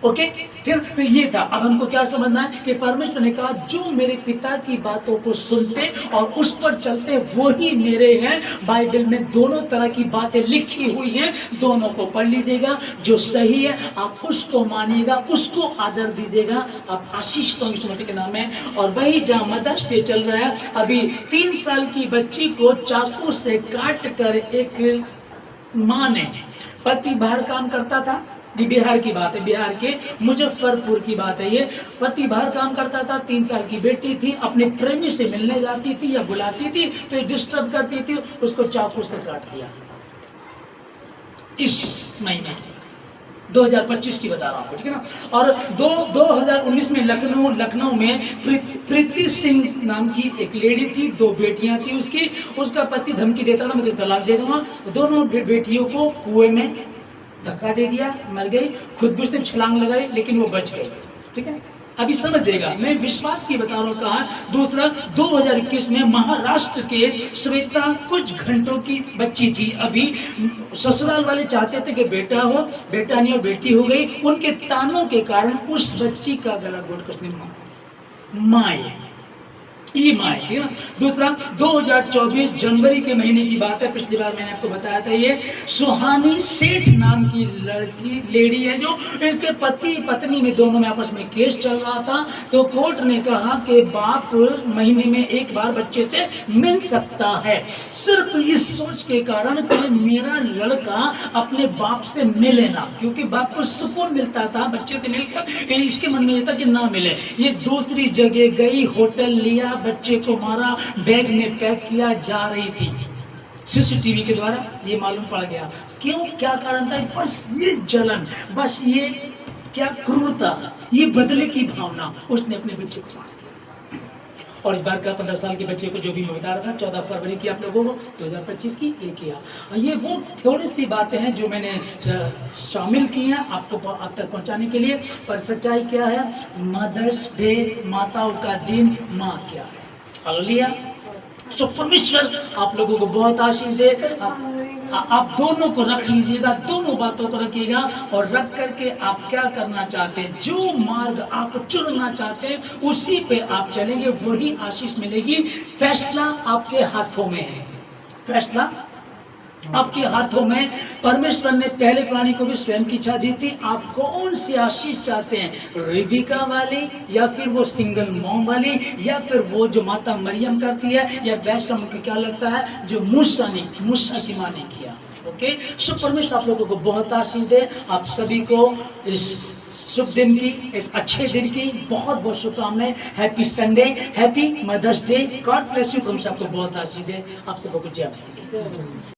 ओके, फिर तो ये था। अब हमको क्या समझना है कि परमेश्वर ने कहा, जो मेरे पिता की बातों को सुनते और उस पर चलते वही मेरे हैं। बाइबल में दोनों तरह की बातें लिखी हुई हैं, दोनों को पढ़ लीजिएगा। जो सही है आप उसको मानिएगा, उसको आदर दीजिएगा, आप आशीष होंगे यीशु मसीह के नाम में। और वही जहाँ मदर्स डे चल रहा है, अभी 3 साल की बच्ची को चाकू से काट कर एक माँ ने, पति बाहर काम करता था, बिहार की बात है, बिहार के मुजफ्फरपुर की बात है ये। पति बाहर काम करता था, 3 साल की बेटी थी, अपने प्रेमी से मिलने जाती थी या बुलाती थी तो ये डिस्टर्ब करती थी, उसको चाकू से काट दिया। इस महीने की 2025 की बता रहा हूँ आपको, ठीक है ना। और 2019 में लखनऊ में प्रीति सिंह नाम की एक लेडी थी, 2 बेटियां थी उसकी। उसका पति धमकी देता था, मैं तुझे तलाक दे दूंगा। दोनों बेटियों को कुएं में धक्का दे दिया, मर गई। खुद भी उसने छलांग लगाई लेकिन वो बच गई, ठीक है। अभी समझ देगा, मैं विश्वास की बता रहा हूँ। कहा दूसरा, 2021 में महाराष्ट्र के श्वेता कुछ घंटों की बच्ची थी। अभी ससुराल वाले चाहते थे कि बेटा हो, बेटा नहीं हो, बेटी हो गई। उनके तानों के कारण उस बच्ची का गला घोट कर उसने माए, ठीक है ना। दूसरा, 2024 जनवरी के महीने की बात है, पिछली बार मैंने आपको बताया था। ये सुहानी सेठ नाम की लड़की, लेडी है, जो इनके पति पत्नी में दोनों में आपस में केस चल रहा था। तो कोर्ट ने कहा कि बाप महीने में 1 बार बच्चे से मिल सकता है, सिर्फ इस सोच के कारण कि मेरा लड़का अपने बाप से मिले ना, क्योंकि बाप को सुकून मिलता था बच्चे से मिलकर, इसके मन में ये था कि ना मिले। ये दूसरी जगह गई, होटल लिया, बच्चे को मारा, बैग में पैक किया, जा रही थी। सीसीटीवी के द्वारा ये मालूम पड़ गया। क्यों, क्या कारण था? बस ये जलन, बस ये क्या क्रूरता, ये बदले की भावना, उसने अपने बच्चे को मार दिया। और इस बार का 15 साल के बच्चे को जो भी मैं बता रहा था 14 फरवरी की आप लोगों को 2025 की ये किया। ये वो थोड़ी सी बातें हैं जो मैंने शामिल की हैं आपको आप तक पहुंचाने के लिए। पर सच्चाई क्या है? मदर्स डे, माताओं का दिन, माँ क्या है। हालेलुया। सो परमेश्वर आप लोगों को बहुत आशीष दे। आप दोनों को रख लीजिएगा, दोनों बातों को रखिएगा और रख करके आप क्या करना चाहते हैं, जो मार्ग आप चुनना चाहते हैं उसी पे आप चलेंगे, वही आशीष मिलेगी। फैसला आपके हाथों में है, फैसला आपके हाथों में। परमेश्वर ने पहले प्राणी को भी स्वयं की इच्छा दी थी। आप कौन सी आशीष चाहते हैं, रिबिका वाली या फिर वो सिंगल मॉम वाली या फिर वो जो माता मरियम करती है, या बेस्ट हमको क्या लगता है जो मूसा की माँ ने किया। ओके, सो परमेश्वर आप लोगों को बहुत आशीष दे। आप सभी को इस शुभ दिन की, इस अच्छे दिन की बहुत बहुत शुभकामनाएं। Happy Sunday, happy mother's day, God bless you. परमेश्वर आपको बहुत आशीष दे। आप सबको जय मसीह।